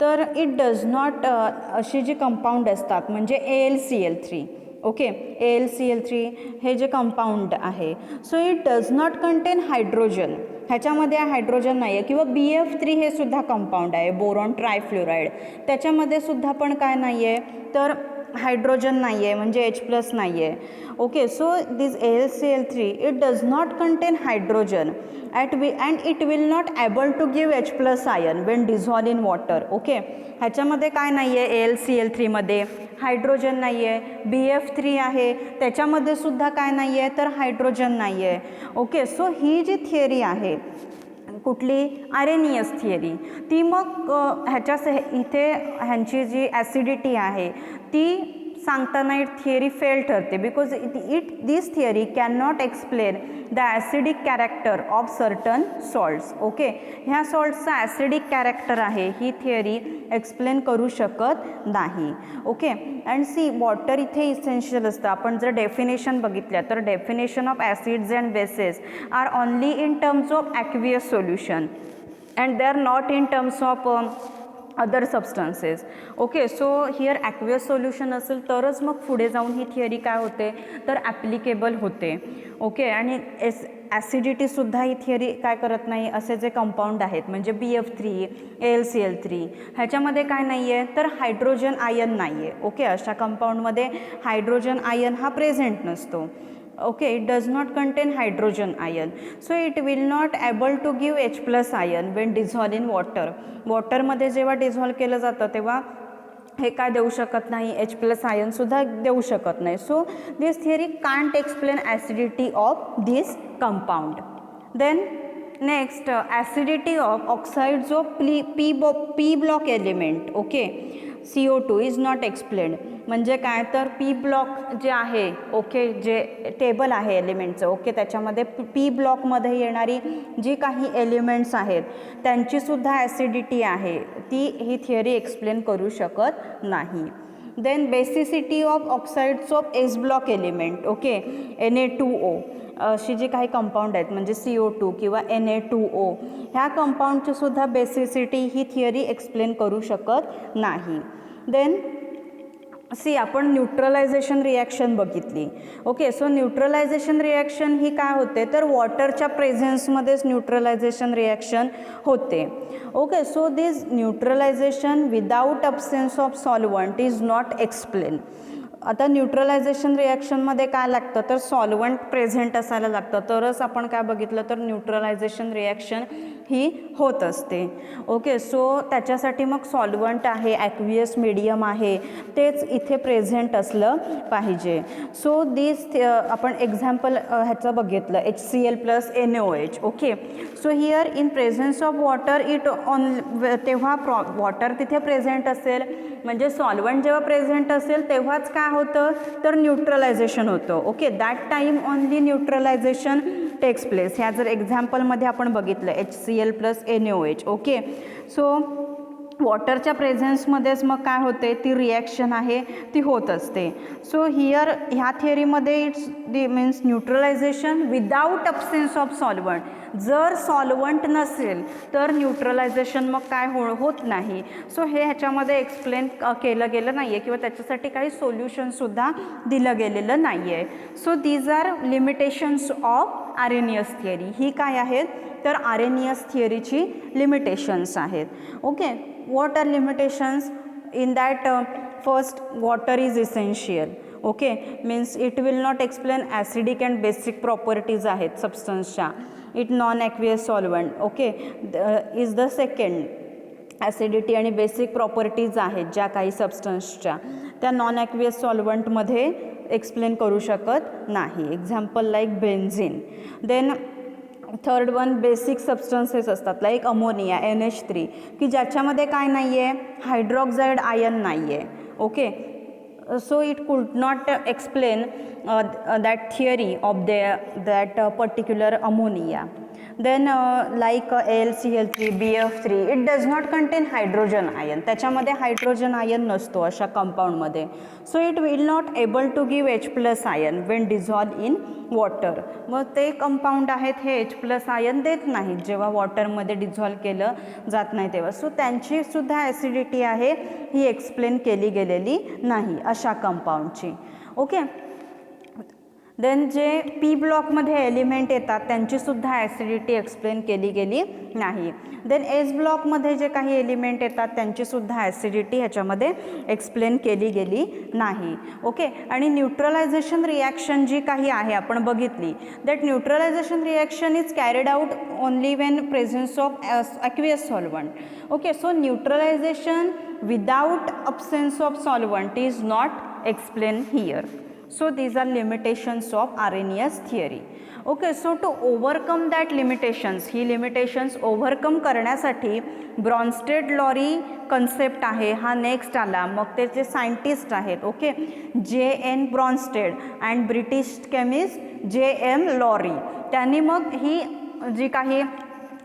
तर इट डज नॉट अशी जी कंपाऊंड असतात म्हणजे AlCl3, ओके, AlCl3 हे जे कंपाऊंड आहे so it does not contain hydrogen. ह्याच्यामध्ये हायड्रोजन नाही आहे. किंवा BF3 हे सुद्धा कंपाऊंड आहे, बोरॉन ट्रायफ्लोराईड, त्याच्यामध्ये सुद्धा पण काय नाही आहे तर हायड्रोजन नाही आहे म्हणजे H+ नाही आहे. Okay, so this AlCl3 it does not contain hydrogen and it will not able to give H+ ion when dissolved in water. Okay, ह्याच्यामध्ये काय नाही आहे AlCl3मध्ये हायड्रोजन नाही आहे. BF3 आहे त्याच्यामध्ये सुद्धा काय नाही आहे तर हायड्रोजन नाही आहे. ओके, सो ही जी थिअरी आहे कुठली आरेनियस थिअरी ती मग इथे ह्यांची जी ॲसिडिटी आहे ती सांगताना थिअरी फेल ठरते because this theory can not explain the acidic character of certain salts. Okay, ह्या सॉल्ट्सचा ॲसिडिक कॅरेक्टर आहे ही थिअरी एक्सप्लेन करू शकत नाही. ओके, अँड सी वॉटर इथे इसेन्शियल असतं. आपण जर डेफिनेशन बघितल्या तर definition of acids and bases are only in terms of aqueous solution and they are not in terms of other substances. Okay, so here aqueous solution असेल तरच मग पुढे जाऊन ही थिअरी काय होते तर ॲप्लिकेबल होते. ओके, आणि ॲसिडिटीसुद्धा ही थिअरी काय करत नाही. असे जे कंपाऊंड आहेत म्हणजे BF3, AlCl3 ह्याच्यामध्ये काय नाही आहे तर हायड्रोजन आयन नाही आहे. ओके, अशा कंपाऊंडमध्ये हायड्रोजन आयन हा प्रेझेंट नसतो. Okay, it does not contain hydrogen ion, so it will not able to give H+ ion when dissolved in water. वॉटरमध्ये जेव्हा डिझॉल्व केलं जातं तेव्हा हे काय देऊ शकत नाही, H+ आयनसुद्धा देऊ शकत नाही. So this theory can't explain acidity of this compound. Then next acidity of oxides of P block element. Okay, CO2 is not explained. म्हणजे काय तर P ब्लॉक जे आहे, ओके, जे टेबल आहे एलिमेंटचं, ओके, त्याच्यामध्ये P ब्लॉकमध्ये येणारी जी काही एलिमेंट्स आहेत त्यांचीसुद्धा ॲसिडिटी आहे ती ही थिअरी एक्सप्लेन करू शकत नाही. Then basicity of oxides of S block element. Okay, Na2O अशी जी काही कंपाऊंड आहेत म्हणजे CO2 किंवा Na2O ह्या कंपाऊंडचीसुद्धा बेसिसिटी ही थिअरी एक्सप्लेन करू शकत नाही. देन सी आपण न्यूट्रलायझेशन रिॲक्शन बघितली. ओके, सो न्यूट्रलायझेशन रिॲक्शन ही काय होते तर वॉटरच्या प्रेझेन्समध्येच न्यूट्रलायझेशन रिॲक्शन होते. Okay, so this neutralisation without absence of solvent is not explain. आता न्यूट्रलायझेशन रिॲक्शनमध्ये काय लागतं तर सॉल्वंट प्रेझेंट असायला लागतं तरच आपण काय बघितलं तर न्यूट्रलायझेशन रिॲक्शन ही होत असते. ओके, सो त्याच्यासाठी मग सॉल्वंट आहे, ॲक्वियस मीडियम आहे तेच इथे प्रेझेंट असलं पाहिजे. सो दिस आपण एक्झाम्पल ह्याचं बघितलं HCl+ NaOH. Okay, so here in presence of water it on तेव्हा वॉटर तिथे प्रेझेंट असेल म्हणजे सॉल्वंट जेव्हा प्रेझेंट असेल तेव्हाच काय होतं तर न्यूट्रलायझेशन होतं. Okay, that time only neutralization takes place. ह्या जर एक्झाम्पलमध्ये आपण बघितलं HCl+ NaOH. ओके, सो वॉटरच्या प्रेझेन्समध्येच मग काय होते ती रिॲक्शन आहे ती होत असते. सो हिअर ह्या थिअरीमध्ये it's means neutralisation without absence of solvent. जर सॉल्वंट नसेल तर न्यूट्रलायझेशन मग काय होत नाही. सो हे ह्याच्यामध्ये एक्सप्लेन केलं गेलं नाही आहे किंवा त्याच्यासाठी काही सोल्युशनसुद्धा दिलं गेलेलं नाही आहे. So these are limitations of Arrhenius theory. ही काय आहेत तर आरेनियस थिअरीची लिमिटेशन्स आहेत. Okay, what are limitations in that first water is essential. Okay, means it will not explain acidic and basic properties आहेत substanceच्या. It non-aqueous solvent. Okay, is the second acidity आणि basic properties आहेत ज्या काही सबस्टन्सच्या त्या non aqueous सॉल्वंटमध्ये explain करू शकत नाही. Example like benzene. Then third one basic substances असतात लाईक अमोनिया NH3 की ज्याच्यामध्ये काय नाही आहे हायड्रॉक्साईड आयन नाही आहे. Okay, so it could not explain that theory of that particular ammonia. Then like AlCl3 BF3 it does not contain hydrogen ion. त्याच्यामध्ये hydrogen ion नसतो अशा कंपाऊंडमध्ये. So it will not able to give H+ ion when dissolve in water. मग ते compound आहेत हे H+ ion देत नाहीत जेव्हा वॉटरमध्ये डिझॉल्व केलं जात नाही तेव्हा. सो त्यांचीसुद्धा ॲसिडिटी आहे ही एक्सप्लेन केली गेलेली नाही अशा कंपाऊंडची. ओके, देन जे P ब्लॉकमध्ये एलिमेंट येतात त्यांचीसुद्धा ॲसिडिटी एक्सप्लेन केली गेली नाही. देन S ब्लॉकमध्ये जे काही एलिमेंट येतात त्यांचीसुद्धा ॲसिडिटी ह्याच्यामध्ये एक्सप्लेन केली गेली नाही. ओके, आणि न्यूट्रलायझेशन रिॲक्शन जी काही आहे आपण बघितली that neutralisation reaction is carried out only Wien presence of aqueous solvent. Okay, so neutralisation without absence of solvent is not explain here. So these are limitations of Arrhenius theory. Okay, so to overcome that limitations, ही limitations overcome करण्यासाठी Bronsted Lowry concept आहे हा next आला. मग त्याचे scientist आहेत okay, J.N. Bronsted and British chemist J.M. Lowry. त्यांनी मग ही जी काही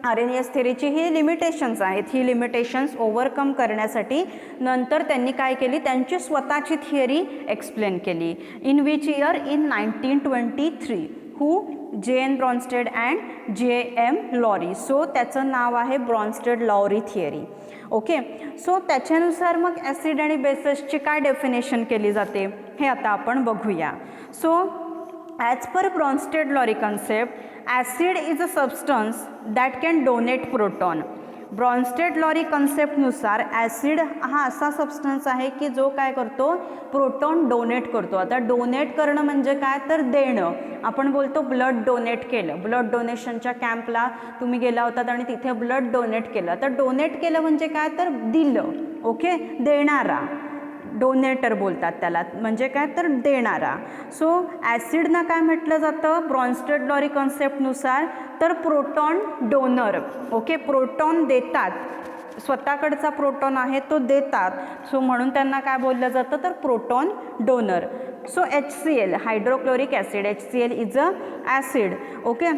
आरेनियस थेरीची ही लिमिटेशन्स आहेत, ही लिमिटेशन्स ओव्हरकम करण्यासाठी नंतर त्यांनी काय केली, त्यांची स्वतःची थिअरी एक्सप्लेन केली. In which year? In 1923. Who? J.N. Bronsted and J.M. Lowry. So त्याचं नाव आहे Bronsted Lowry theory. Okay, so त्याच्यानुसार मग ॲसिड आणि बेसेसची काय डेफिनेशन केली जाते हे आता आपण बघूया. So as per Bronsted Lowry concept, acid is a substance that can donate proton. Bronsted Lowry कन्सेप्टनुसार ॲसिड हा असा सबस्टन्स आहे की जो काय करतो, प्रोटॉन डोनेट करतो. आता डोनेट करणं म्हणजे काय, तर देणं. आपण बोलतो ब्लड डोनेट केलं, ब्लड डोनेशनच्या कॅम्पला तुम्ही गेला होतात आणि तिथे ब्लड डोनेट केलं. तर डोनेट केलं म्हणजे काय, तर दिलं. ओके, देणारा, डोनेटर बोलतात त्याला, म्हणजे काय, तर देणारा. सो ॲसिडना काय म्हटलं जातं ब्रॉन्स्टेड लॉरी कन्सेप्टनुसार, तर प्रोटॉन डोनर. ओके, प्रोटॉन देतात, स्वतःकडचा प्रोटॉन आहे तो देतात. सो म्हणून त्यांना काय बोललं जातं, तर proton donor. So HCl, hydrochloric acid, HCl is a acid. Okay,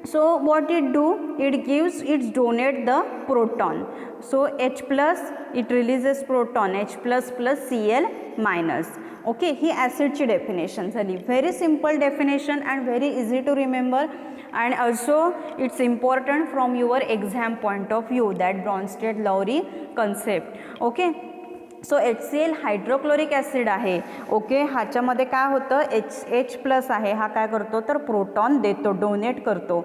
so what it do, it gives, it donate the proton. So H plus it releases proton, H plus plus Cl minus. Okay, ही ॲसिडची definition झाली. Very simple definition and very easy to remember, and also it's important from your exam point of view, that Bronsted Lowry concept. Okay, so HCl hydrochloric acid आहे. Okay, ह्याच्यामध्ये काय होतं, H plus आहे, हा काय करतो, तर प्रोटॉन देतो, डोनेट करतो,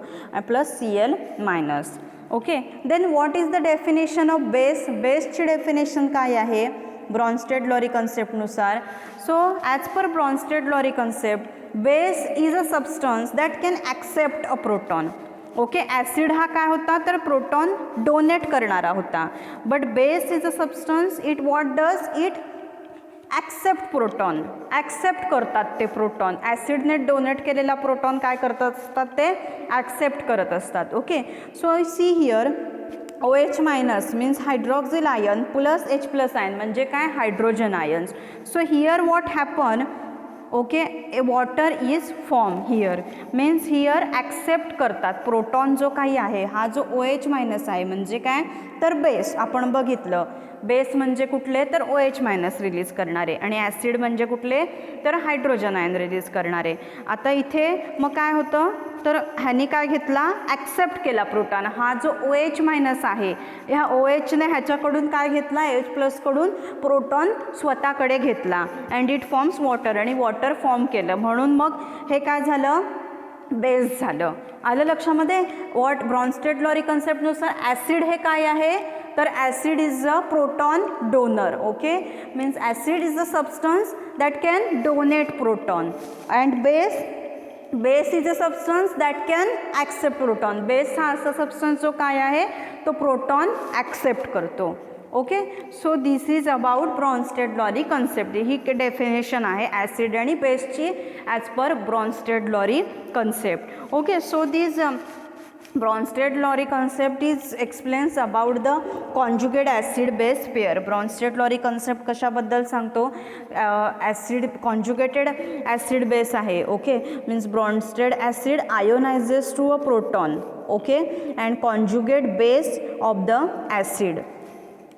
plus Cl minus. Okay, then what is the definition of base. बेसची डेफिनेशन काय आहे ब्रॉन्स्टेड लॉरी कन्सेप्टनुसार. So as per Bronsted Lowry concept, base is a substance that can accept a proton. Okay, acid हा काय होता, तर proton donate करणारा होता. But base is a substance, it what does, it accept proton. Accept करतात ते proton. ॲसिडने donate केलेला प्रोटॉन काय करत असतात, ते ॲक्सेप्ट करत असतात. Okay, so see here OH minus means hydroxyl ion plus H plus ion म्हणजे काय, hydrogen ions. So here what happen, okay, a water is form here, means here accept करतात प्रोटॉन जो काही आहे, हा जो OH मायनस आहे म्हणजे काय, तर बेस. आपण बघितलं बेस म्हणजे कुठले, तर OH मायनस रिलीज करणारे, आणि ॲसिड म्हणजे कुठले, तर हायड्रोजन आयन रिलीज करणारे. आता इथे मग काय होतं, तर ह्यानी काय घेतला, ॲक्सेप्ट केला प्रोटॉन. हा जो OH मायनस आहे, ह्या OHने ह्याच्याकडून काय घेतला, H प्लसकडून प्रोटॉन स्वतःकडे घेतला, अँड इट फॉर्म्स वॉटर, आणि वॉटर फॉर्म केलं. म्हणून मग हे काय झालं, बेस झालं. आलं लक्षामध्ये. वॉट ब्रॉन्स्टेड लॉरी कन्सेप्टनुसार ॲसिड हे काय आहे, तर acid is a proton donor. Okay, means acid is a substance that can donate proton, and base is a substance that can accept proton. Base हा असा सबस्टन्स जो काय आहे, तो प्रोटॉन ॲक्सेप्ट करतो. Okay, so this is about Brønsted Lowry concept. He definition आहे acid आणि बेसची as per Bronsted Lowry concept. Okay, so this Bronsted Lowry concept is explains about the conjugate acid base pair. Bronsted Lowry concept कशाबद्दल सांगतो, acid conjugated acid base आहे. Okay, means Bronsted acid ionises to a proton. Okay, and conjugate base of the acid.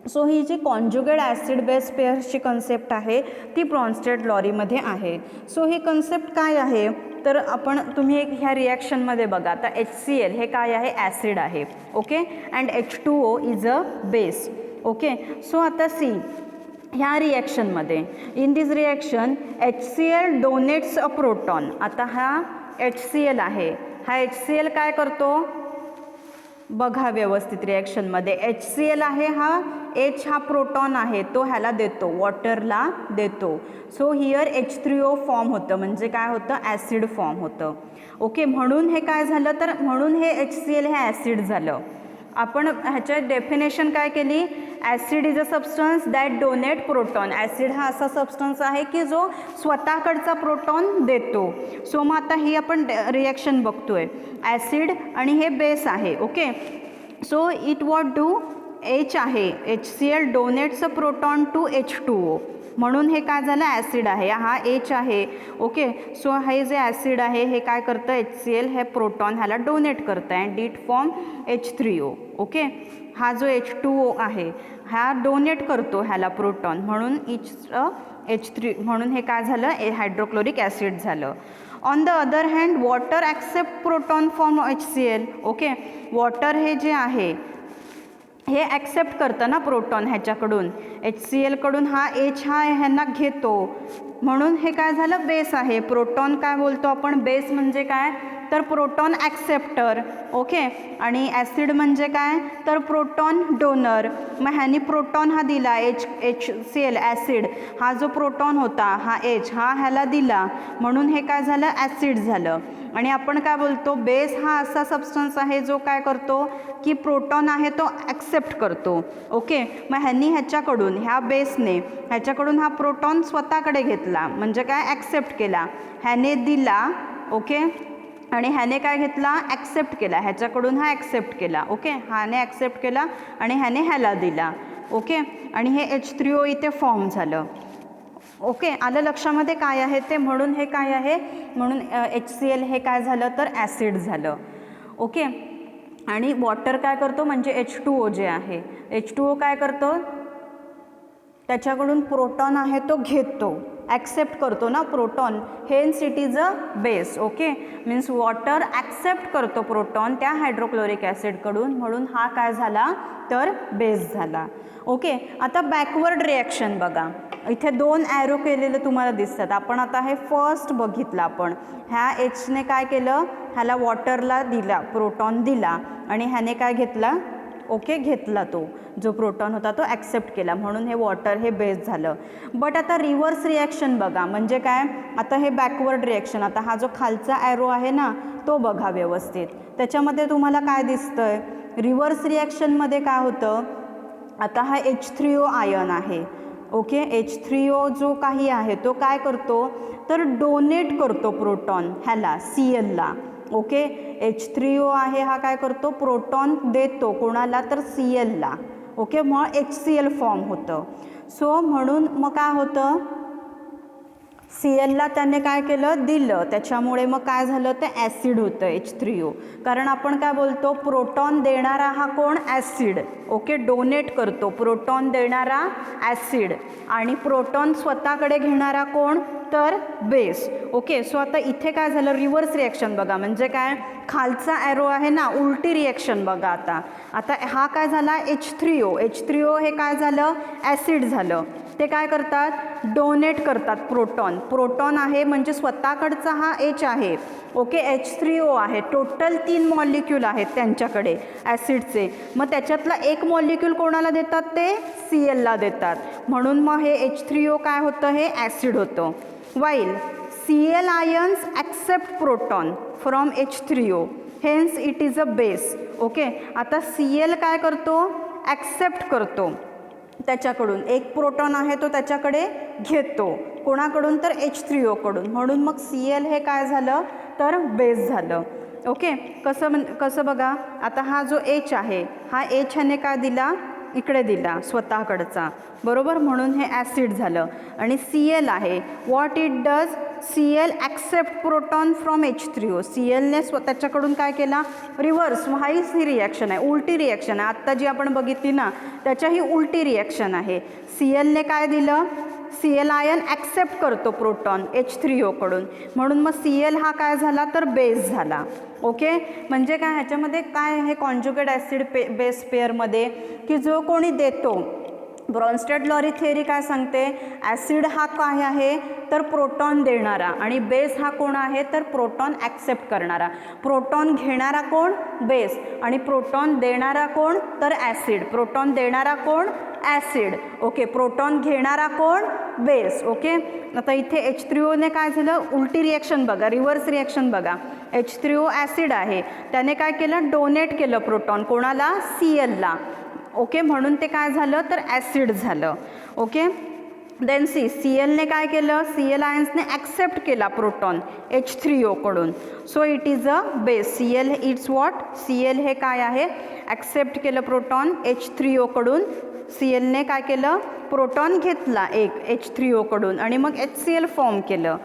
So ही जी conjugate acid base पेअर्सची concept आहे ती Brønsted लॉरीमध्ये आहे. So ही concept काय आहे, तर आपण तुम्ही एक ह्या रिॲक्शनमध्ये बघा. आता HCl हे काय आहे, ॲसिड आहे. Okay, and H2O is a base. Okay, so आता सी ह्या रिॲक्शनमध्ये, in this reaction HCl donates a proton. आता हा HCl आहे, हा HCl काय करतो, बघा व्यवस्थित रिॲक्शनमध्ये. HCl आहे, हा H हा प्रोटॉन आहे, तो ह्याला देतो, वॉटरला देतो. सो हिअर H3O फॉर्म होतं, म्हणजे काय होतं, ॲसिड फॉर्म होतं. ओके, म्हणून हे काय झालं, तर म्हणून हे HCl हे ॲसिड झालं. आपण ह्याच्या डेफिनेशन काय केली, acid is a substance that donate proton. Acid हा असा सबस्टन्स आहे की जो स्वतःकडचा प्रोटॉन देतो. सो मग आता ही आपण रिॲक्शन बघतोय, ॲसिड आणि हे बेस आहे. Okay, so it what do, H आहे, HCl donates a proton to H2O, म्हणून हे काय झालं, ॲसिड आहे. हा H आहे. ओके, सो हे जे ॲसिड आहे हे काय करतं, HCl हे प्रोटॉन ह्याला डोनेट करतं and it form H3O. Okay, हा जो H2O आहे हा डोनेट करतो ह्याला प्रोटॉन, म्हणून H3, म्हणून हे काय झालं, हायड्रोक्लोरिक ॲसिड झालं. On the other hand water accept proton from HCl. Okay, water हे जे आहे हे ॲक्सेप्ट करतं ना प्रोटॉन ह्याच्याकडून, HCl कडून. हा H हा ह्यांना घेतो, म्हणून हे काय झालं, बेस आहे. प्रोटॉन काय बोलतो आपण, बेस म्हणजे काय तर प्रोटॉन ॲक्सेप्टर. ओके, आणि ॲसिड म्हणजे काय तर प्रोटॉन डोनर. मग ह्यानी प्रोटॉन हा दिला, HCl ॲसिड, हा जो प्रोटॉन होता हा H हा ह्याला दिला, म्हणून हे काय झालं, ॲसिड झालं. आणि आपण काय बोलतो, बेस हा असा सबस्टन्स आहे जो काय करतो की प्रोटॉन आहे तो ॲक्सेप्ट करतो. ओके, मग ह्यांनी ह्याच्याकडून, ह्या बेसने ह्याच्याकडून हा प्रोटॉन स्वतःकडे घेतला, म्हणजे काय ॲक्सेप्ट केला, ह्याने दिला. ओके, आणि ह्याने काय घेतला, ॲक्सेप्ट केला, ह्याच्याकडून हा ॲक्सेप्ट केला. ओके, ह्याने ॲक्सेप्ट केला आणि ह्याने ह्याला दिला. ओके, आणि हे H3O इथे फॉर्म झालं. ओके, आलं लक्षामध्ये काय आहे ते, म्हणून हे काय आहे, म्हणून HCl हे काय झालं तर ॲसिड झालं. ओके, आणि वॉटर काय करतो म्हणजे H2O जे आहे, H2O काय करतो, त्याच्याकडून प्रोटॉन आहे तो घेतो, ॲक्सेप्ट करतो ना proton, hence it is a base. Okay, means water accept करतो प्रोटॉन त्या हायड्रोक्लोरिक ॲसिडकडून, म्हणून हा काय झाला तर बेस झाला. ओके, आता बॅकवर्ड रिॲक्शन बघा, इथे 2 ॲरो केलेले तुम्हाला दिसतात. आपण आता हे फर्स्ट बघितलं, आपण ह्या Hने काय केलं, ह्याला वॉटरला दिला, प्रोटॉन दिला, आणि ह्याने काय घेतला, ओके घेतला, तो जो प्रोटॉन होता तो ॲक्सेप्ट केला, म्हणून हे वॉटर हे बेस झालं. बट आता रिव्हर्स रिॲक्शन बघा, म्हणजे काय, आता हे बॅकवर्ड रिॲक्शन, आता हा जो खालचा ॲरो आहे ना तो बघा व्यवस्थित, त्याच्यामध्ये तुम्हाला काय दिसतंय, रिव्हर्स रिॲक्शनमध्ये काय होतं, आता हा H3O आयन आहे. ओके, H3O जो काही आहे तो काय करतो तर डोनेट करतो प्रोटॉन ह्याला Clला. ओके, H3O आहे हा काय करतो, प्रोटॉन देतो कोणाला तर Clला. ओके, मग HCl फॉर्म होतं. सो म्हणून मग काय होतं, Clला त्याने काय केलं, दिलं, त्याच्यामुळे मग काय झालं ते ॲसिड होतं H3O. कारण आपण काय बोलतो, प्रोटॉन देणारा हा कोण, ॲसिड. ओके, डोनेट करतो प्रोटॉन देणारा ॲसिड, आणि प्रोटॉन स्वतःकडे घेणारा कोण तर बेस. ओके, सो आता इथे काय झालं, रिव्हर्स रिॲक्शन बघा, म्हणजे काय, खालचा ॲरो आहे ना उलटी रिॲक्शन बघा. आता हा काय झाला, H3O हे काय झालं, ॲसिड झालं. ते काय करतात, डोनेट करतात प्रोटॉन आहे म्हणजे स्वतःकडचा हा H आहे. ओके, H3O आहे, टोटल 3 मॉलिक्यूल आहेत त्यांच्याकडे ॲसिडचे, मग त्याच्यातला एक मॉलिक्यूल कोणाला देतात ते Clला देतात, म्हणून मग हे H3O काय होतं, हे ॲसिड होतं. While Cl ions accept proton from H3O, hence it is a base. Okay, आता Cl काय करतो, ॲक्सेप्ट करतो त्याच्याकडून, एक प्रोटॉन आहे तो त्याच्याकडे घेतो, कोणाकडून तर H3O कडून, म्हणून मग Cl हे काय झालं तर बेस झालं. ओके, कसं बघा, आता हा जो H आहे हा H ह्याने काय दिला, इकडे दिला स्वतःकडचा, बरोबर, म्हणून हे ॲसिड झालं. आणि Cl आहे, what it does, Cl accept proton from H3O. Clने त्याच्याकडून काय केला, रिव्हर्स, हाईच ही रिॲक्शन आहे, उलटी रिॲक्शन आहे, आत्ता जी आपण बघितली ना त्याच्या ही उलटी रिॲक्शन आहे. Clने काय दिलं, Cl आयन ॲक्सेप्ट करतो प्रोटॉन H3O कडून, म्हणून मग Cl हा काय झाला तर बेस झाला. ओके, म्हणजे काय, ह्याच्यामध्ये काय आहे, कॉन्जुगेट ॲसिड बेस पेअरमध्ये की जो कोणी देतो, ब्रॉन्स्टेड-लॉरी थेअरी काय सांगते, ॲसिड हा काय आहे तर प्रोटॉन देणारा, आणि बेस हा कोण आहे तर प्रोटॉन ॲक्सेप्ट करणारा. प्रोटॉन घेणारा कोण, बेस, आणि प्रोटॉन देणारा कोण तर ॲसिड. प्रोटॉन देणारा कोण, ॲसिड. ओके, प्रोटॉन घेणारा कोण, बेस. ओके, आता इथे H3Oने काय झालं, उलटी रिॲक्शन बघा, रिव्हर्स रिॲक्शन बघा. H3O ॲसिड आहे, त्याने काय केलं, डोनेट केलं प्रोटॉन कोणाला, Clला. ओके, म्हणून ते काय झालं तर ॲसिड झालं. ओके, देन Clने काय केलं, Cl आयन्सने ॲक्सेप्ट केला प्रोटॉन H3O कडून. So it is a base. Cl it's what, Cl हे काय आहे, ॲक्सेप्ट केलं प्रोटॉन H3O कडून. Clने काय केलं, प्रोटॉन घेतला एक H3O कडून आणि मग HCl फॉर्म केलं,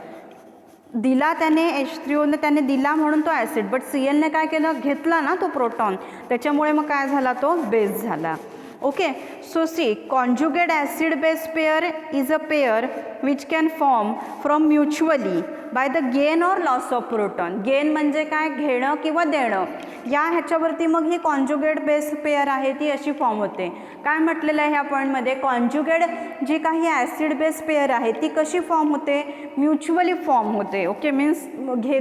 दिला त्याने, H3Oने त्याने दिला म्हणून तो ॲसिड. बट Clने काय केलं, घेतला ना तो प्रोटॉन, त्याच्यामुळे मग काय झाला, तो बेस झाला. Okay, so see, conjugate acid base pair is a pair which can form from mutually by the gain or loss of proton. Gain म्हणजे काय, घेणं किंवा देणं, या ह्याच्यावरती मग ही कॉन्जुगेट बेस पेअर आहे ती अशी फॉर्म होते. काय म्हटलेलं आहे ह्या पॉईंटमध्ये, कॉन्जुगेट जी काही ॲसिड बेस पेअर आहे ती कशी फॉर्म होते, म्युच्युअली फॉर्म होते. ओके, मीन्स घे,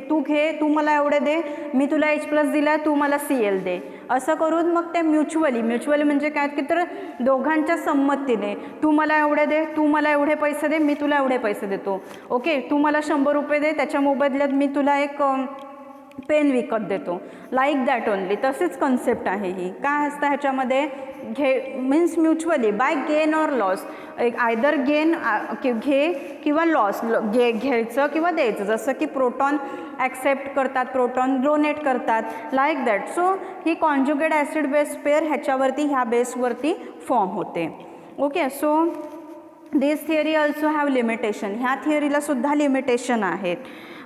तू मला एवढे दे, मी तुला H+ दिला, तू मला Cl दे, असं करून मग ते म्युच्युअली म्हणजे काय की तर दोघांच्या संमतीने, तू मला एवढे दे, तू मला एवढे पैसे दे, मी तुला एवढे पैसे देतो. ओके, तू मला 100 रुपये दे, त्याच्या मोबदल्यात मी तुला एक पेन विकत देतो, लाईक दॅट ओनली. तशीच कन्सेप्ट आहे ही. काय असतं ह्याच्यामध्ये, means mutually by gain or loss, एक आयदर गेन घे किंवा लॉस, घ्यायचं किंवा द्यायचं. जसं की प्रोटॉन ॲक्सेप्ट करतात, प्रोटॉन डोनेट करतात, लाईक दॅट. सो ही कॉन्जुगेट ॲसिड बेस पेअर ह्याच्यावरती, ह्या बेसवरती फॉर्म होते. Okay, so this theory also have limitation. ह्या थिअरीला सुद्धा लिमिटेशन आहेत.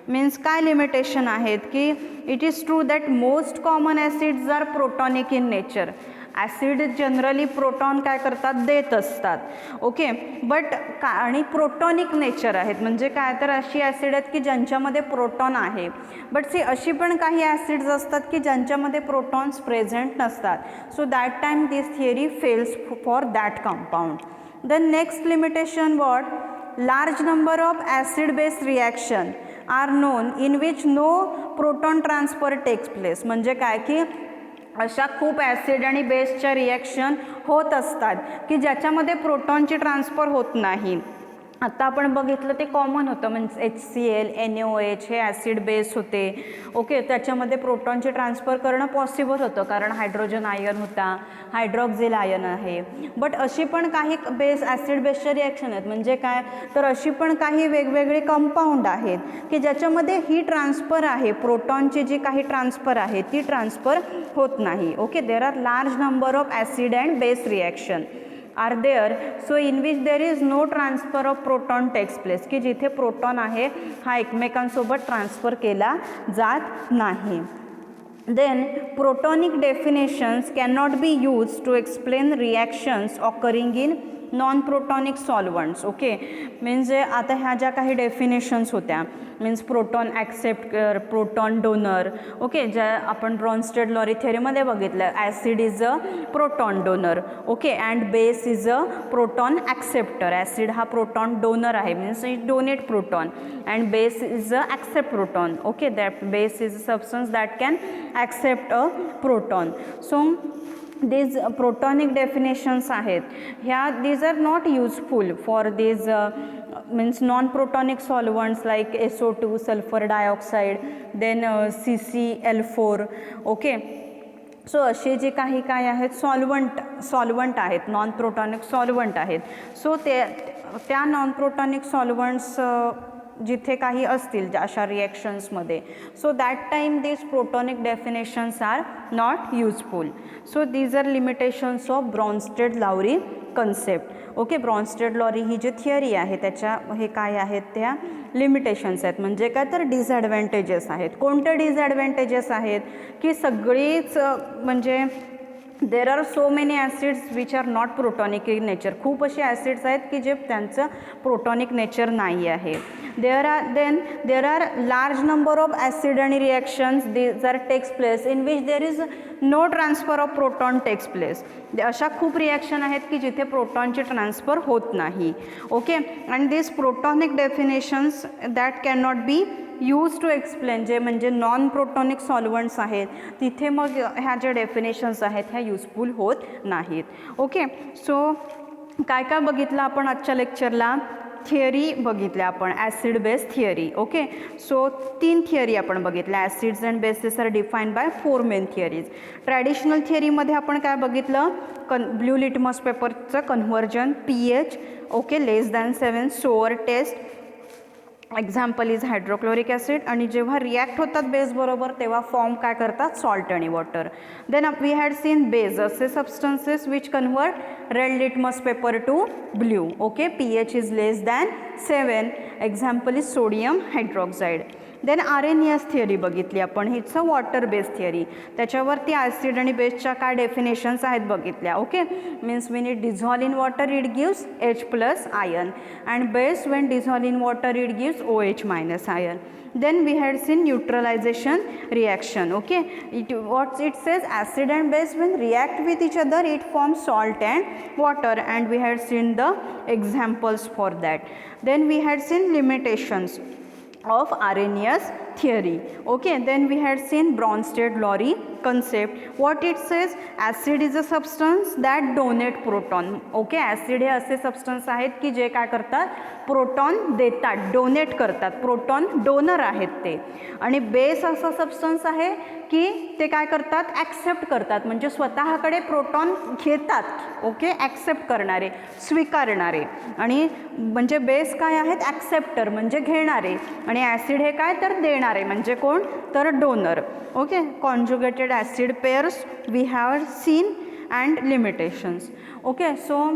मीन्स काय लिमिटेशन आहेत की it is true that most common acids are protonic in nature. Acid generally proton काय करतात, देत असतात. ओके, बट आणि प्रोटॉनिक नेचर आहेत, म्हणजे काय तर अशी ॲसिड आहेत की ज्यांच्यामध्ये प्रोटॉन आहे. बट अशी पण काही ॲसिड्स असतात की ज्यांच्यामध्ये प्रोटॉन्स प्रेझेंट नसतात. So that time this theory fails for that compound. The next limitation what, large number of acid base reaction are known in which no proton transfer takes place. म्हणजे काय की अशा खूप acid आणि बेसच्या reaction होत असतात की ज्याच्यामध्ये प्रोटॉनची ट्रान्सफर होत नाही. आता आपण बघितलं ते कॉमन होतं, म्हणजे HCl, NaOH हे ॲसिड बेस होते. ओके, त्याच्यामध्ये प्रोटॉनचे ट्रान्सफर करणं पॉसिबल होतं कारण हायड्रोजन आयन होता, हायड्रॉक्झिल आयन आहे. बट अशी पण काही बेस ॲसिड बेसच्या रिॲक्शन आहेत, म्हणजे काय तर अशी पण काही वेगवेगळे कंपाऊंड आहेत की ज्याच्यामध्ये ही ट्रान्सफर आहे, प्रोटॉनची जी काही ट्रान्सफर आहे ती ट्रान्सफर होत नाही. Okay, there are large number of acid and base reaction are there, so in which there is no transfer of proton takes place, की जिथे प्रोटॉन आहे हा एकमेकांसोबत ट्रान्सफर केला जात नाही. Then protonic definitions cannot be use to explain reactions occurring in non protonic solvents. Okay, म्हणजे आता ह्या ज्या काही डेफिनेशन्स होत्या, means proton acceptor, proton donor. Okay, ज्या आपण ब्रॉन्स्टेड लॉरी थेअरीमध्ये बघितलं, acid is a proton donor. Okay, and base is a proton acceptor. Acid हा प्रोटॉन डोनर आहे, means it donate proton, and base is a accept proton. Okay, that base is a substance that can accept a proton. So these protonic definitions आहेत ह्या, these are not useful for these means non-protonic solvents like SO2, sulfur dioxide, then CCl4. Okay, so असे जे काही काय आहेत solvent आहेत, non protonic solvent आहेत. So त्या नॉन प्रोटॉनिक सॉल्वंट्स जिथे काही असतील अशा रिॲक्शन्समध्ये, so that time this protonic definitions are not useful. So these are limitations of Bronsted Lowry concept. Okay, Bronsted Lowry ही जी थिअरी आहे त्याच्या हे काय आहेत त्या लिमिटेशन्स आहेत, म्हणजे काय तर डिसॲडव्हान्टेजेस आहेत. कोणते डिसॲडव्हान्टेजेस आहेत की सगळीच म्हणजे there are so many acids which are not protonic in nature. खूप असे ॲसिड्स आहेत की जे त्यांचं प्रोटॉनिक नेचर नाही आहे. There are large number of acid आणि reactions these are takes place in which there is no transfer of proton takes place. अशा खूप रिॲक्शन आहेत की जिथे प्रोटॉनचे ट्रान्सफर होत नाही. Okay, and this protonic definitions that can not be use to explain, जे म्हणजे नॉन प्रोटॉनिक सॉल्वंट्स आहेत तिथे मग ह्या ज्या डेफिनेशन्स आहेत ह्या युजफुल होत नाहीत. ओके, सो काय काय बघितलं आपण आजच्या लेक्चरला, थिअरी बघितल्या आपण, acid base theory. Okay, so 3 theory आपण बघितल्या. Acids and bases are defined by 4 main theories. Traditional थिअरीमध्ये आपण काय बघितलं, ब्ल्यू लिटमस पेपरचं conversion, pH okay less than 7, sour test, example is hydrochloric acid. आणि जेव्हा रिॲक्ट होतात बेस बरोबर तेव्हा फॉर्म काय करतात, सॉल्ट आणि water. Then we had seen base असे substances which convert red litmus paper to blue. Okay, pH is less than 7, example is sodium hydroxide. Then Arrhenius theory बघितली आपण, it's a water base theory. त्याच्यावरती acid आणि बेसच्या काय definitions आहेत बघितल्या. Okay, means when it dissolve in water it gives H plus ion and base when dissolve in water it gives OH minus ion. Then we had seen neutralization reaction. Okay, what it says, acid and base when react with each other it forms salt and water, and we had seen the examples for that. Then we had seen limitations of Arrhenius theory. Okay, then we had seen Bronsted-Lowry concept. What it says, acid is a substance that donate proton. Okay, acid हे असे substance आहेत की जे काय करतात, proton देतात, donate करतात, proton donor आहेत ते. आणि बेस असा सबस्टन्स आहे की ते काय करतात, ॲक्सेप्ट करतात, म्हणजे स्वतःकडे प्रोटॉन घेतात. ओके, ॲक्सेप्ट करणारे, स्वीकारणारे. आणि म्हणजे बेस काय आहेत, ॲक्सेप्टर म्हणजे घेणारे, आणि ॲसिड हे काय तर देणारे म्हणजे कोण तर donor. Okay, conjugated acid pairs we have seen and limitations. Okay, so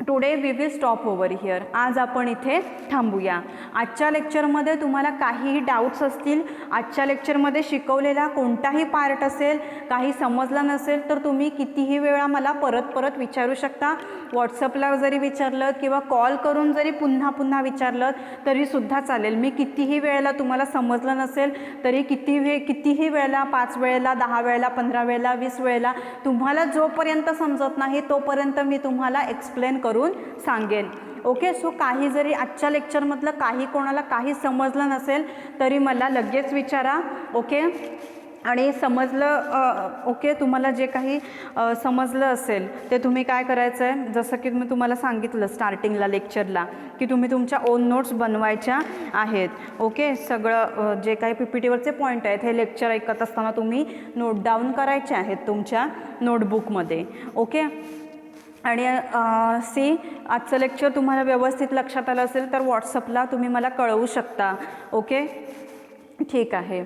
today we will stop over here. आज आपण इथे थांबूया. आजच्या लेक्चरमध्ये तुम्हाला काहीही डाऊट्स असतील, आजच्या लेक्चरमध्ये शिकवलेला कोणताही पार्ट असेल, काही समजलं नसेल तर तुम्ही कितीही वेळा मला परत विचारू शकता. व्हॉट्सअपला जरी विचारलं किंवा कॉल करून जरी पुन्हा विचारलं तरीसुद्धा चालेल. मी कितीही वेळेला तुम्हाला समजलं नसेल तरी कितीही वेळेला, 5 वेळेला, 10 वेळेला, 15 वेळेला, 20 वेळेला, तुम्हाला जोपर्यंत समजत नाही तोपर्यंत मी तुम्हाला एक्सप्लेन करून सांगेन. ओके, सो काही जरी आजच्या लेक्चरमधलं काही कोणाला काही समजलं नसेल तरी मला लगेच विचारा. ओके, आणि समजलं, ओके, तुम्हाला जे काही समजलं असेल ते तुम्ही काय करायचं आहे, जसं की मी तुम्हाला सांगितलं स्टार्टिंगला लेक्चरला की तुम्ही तुमच्या ओन नोट्स बनवायच्या आहेत. ओके, सगळं जे काही PPTवरचे पॉईंट आहेत हे लेक्चर ऐकत असताना तुम्ही नोट डाऊन करायचे आहेत तुमच्या नोटबुकमध्ये. ओके, आणि आजचं लेक्चर तुम्हाला व्यवस्थित लक्षात आलं असेल तर व्हॉट्सअपला तुम्ही मला कळवू शकता. ओके, ठीक आहे.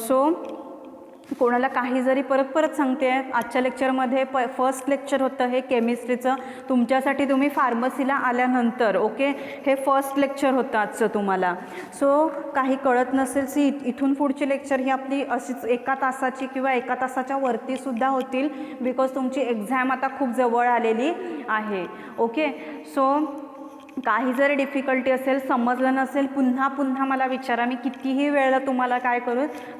सो कोणाला काही जरी परत सांगते, आजच्या लेक्चरमध्ये फर्स्ट लेक्चर होतं हे केमिस्ट्रीचं, तुमच्यासाठी तुम्ही फार्मसीला आल्यानंतर. ओके, हे फर्स्ट लेक्चर होतं आजचं तुम्हाला. सो काही कळत नसेल इथून पुढची लेक्चर ही आपली अशीच 1 तासाची किंवा 1 तासाच्या वरतीसुद्धा होतील, बिकॉज तुमची एक्झाम आता खूप जवळ आलेली आहे. ओके, सो काही जरी डिफिकल्टी असेल, समजलं नसेल, पुन्हा मला विचारा. मी कितीही वेळेला तुम्हाला काय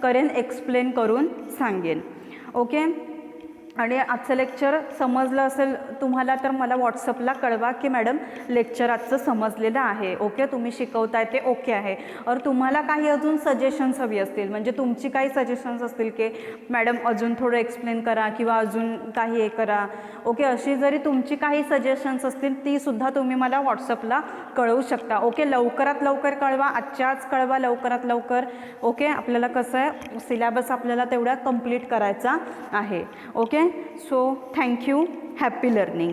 करेन एक्सप्लेन करून सांगेन. ओके, आणि आजचं लेक्चर समजलं असेल तुम्हाला तर मला व्हॉट्सअपला कळवा की मॅडम लेक्चर आजचं समजलेलं आहे. ओके, तुम्ही शिकवताय ते ओके आहे. और तुम्हाला काही अजून सजेशन्स हवी असतील, म्हणजे तुमची काही सजेशन्स असतील की मॅडम अजून थोडं एक्सप्लेन करा किंवा अजून काही हे करा. ओके, अशी जरी तुमची काही सजेशन्स असतील तीसुद्धा तुम्ही मला व्हॉट्सअपला कळवू शकता. ओके, लवकरात लवकर कळवा, आजच्या आज कळवा, लवकरात लवकर. ओके, आपल्याला कसं आहे सिलेबस आपल्याला तेवढा कंप्लीट करायचा आहे. Okay, so thank you, happy learning.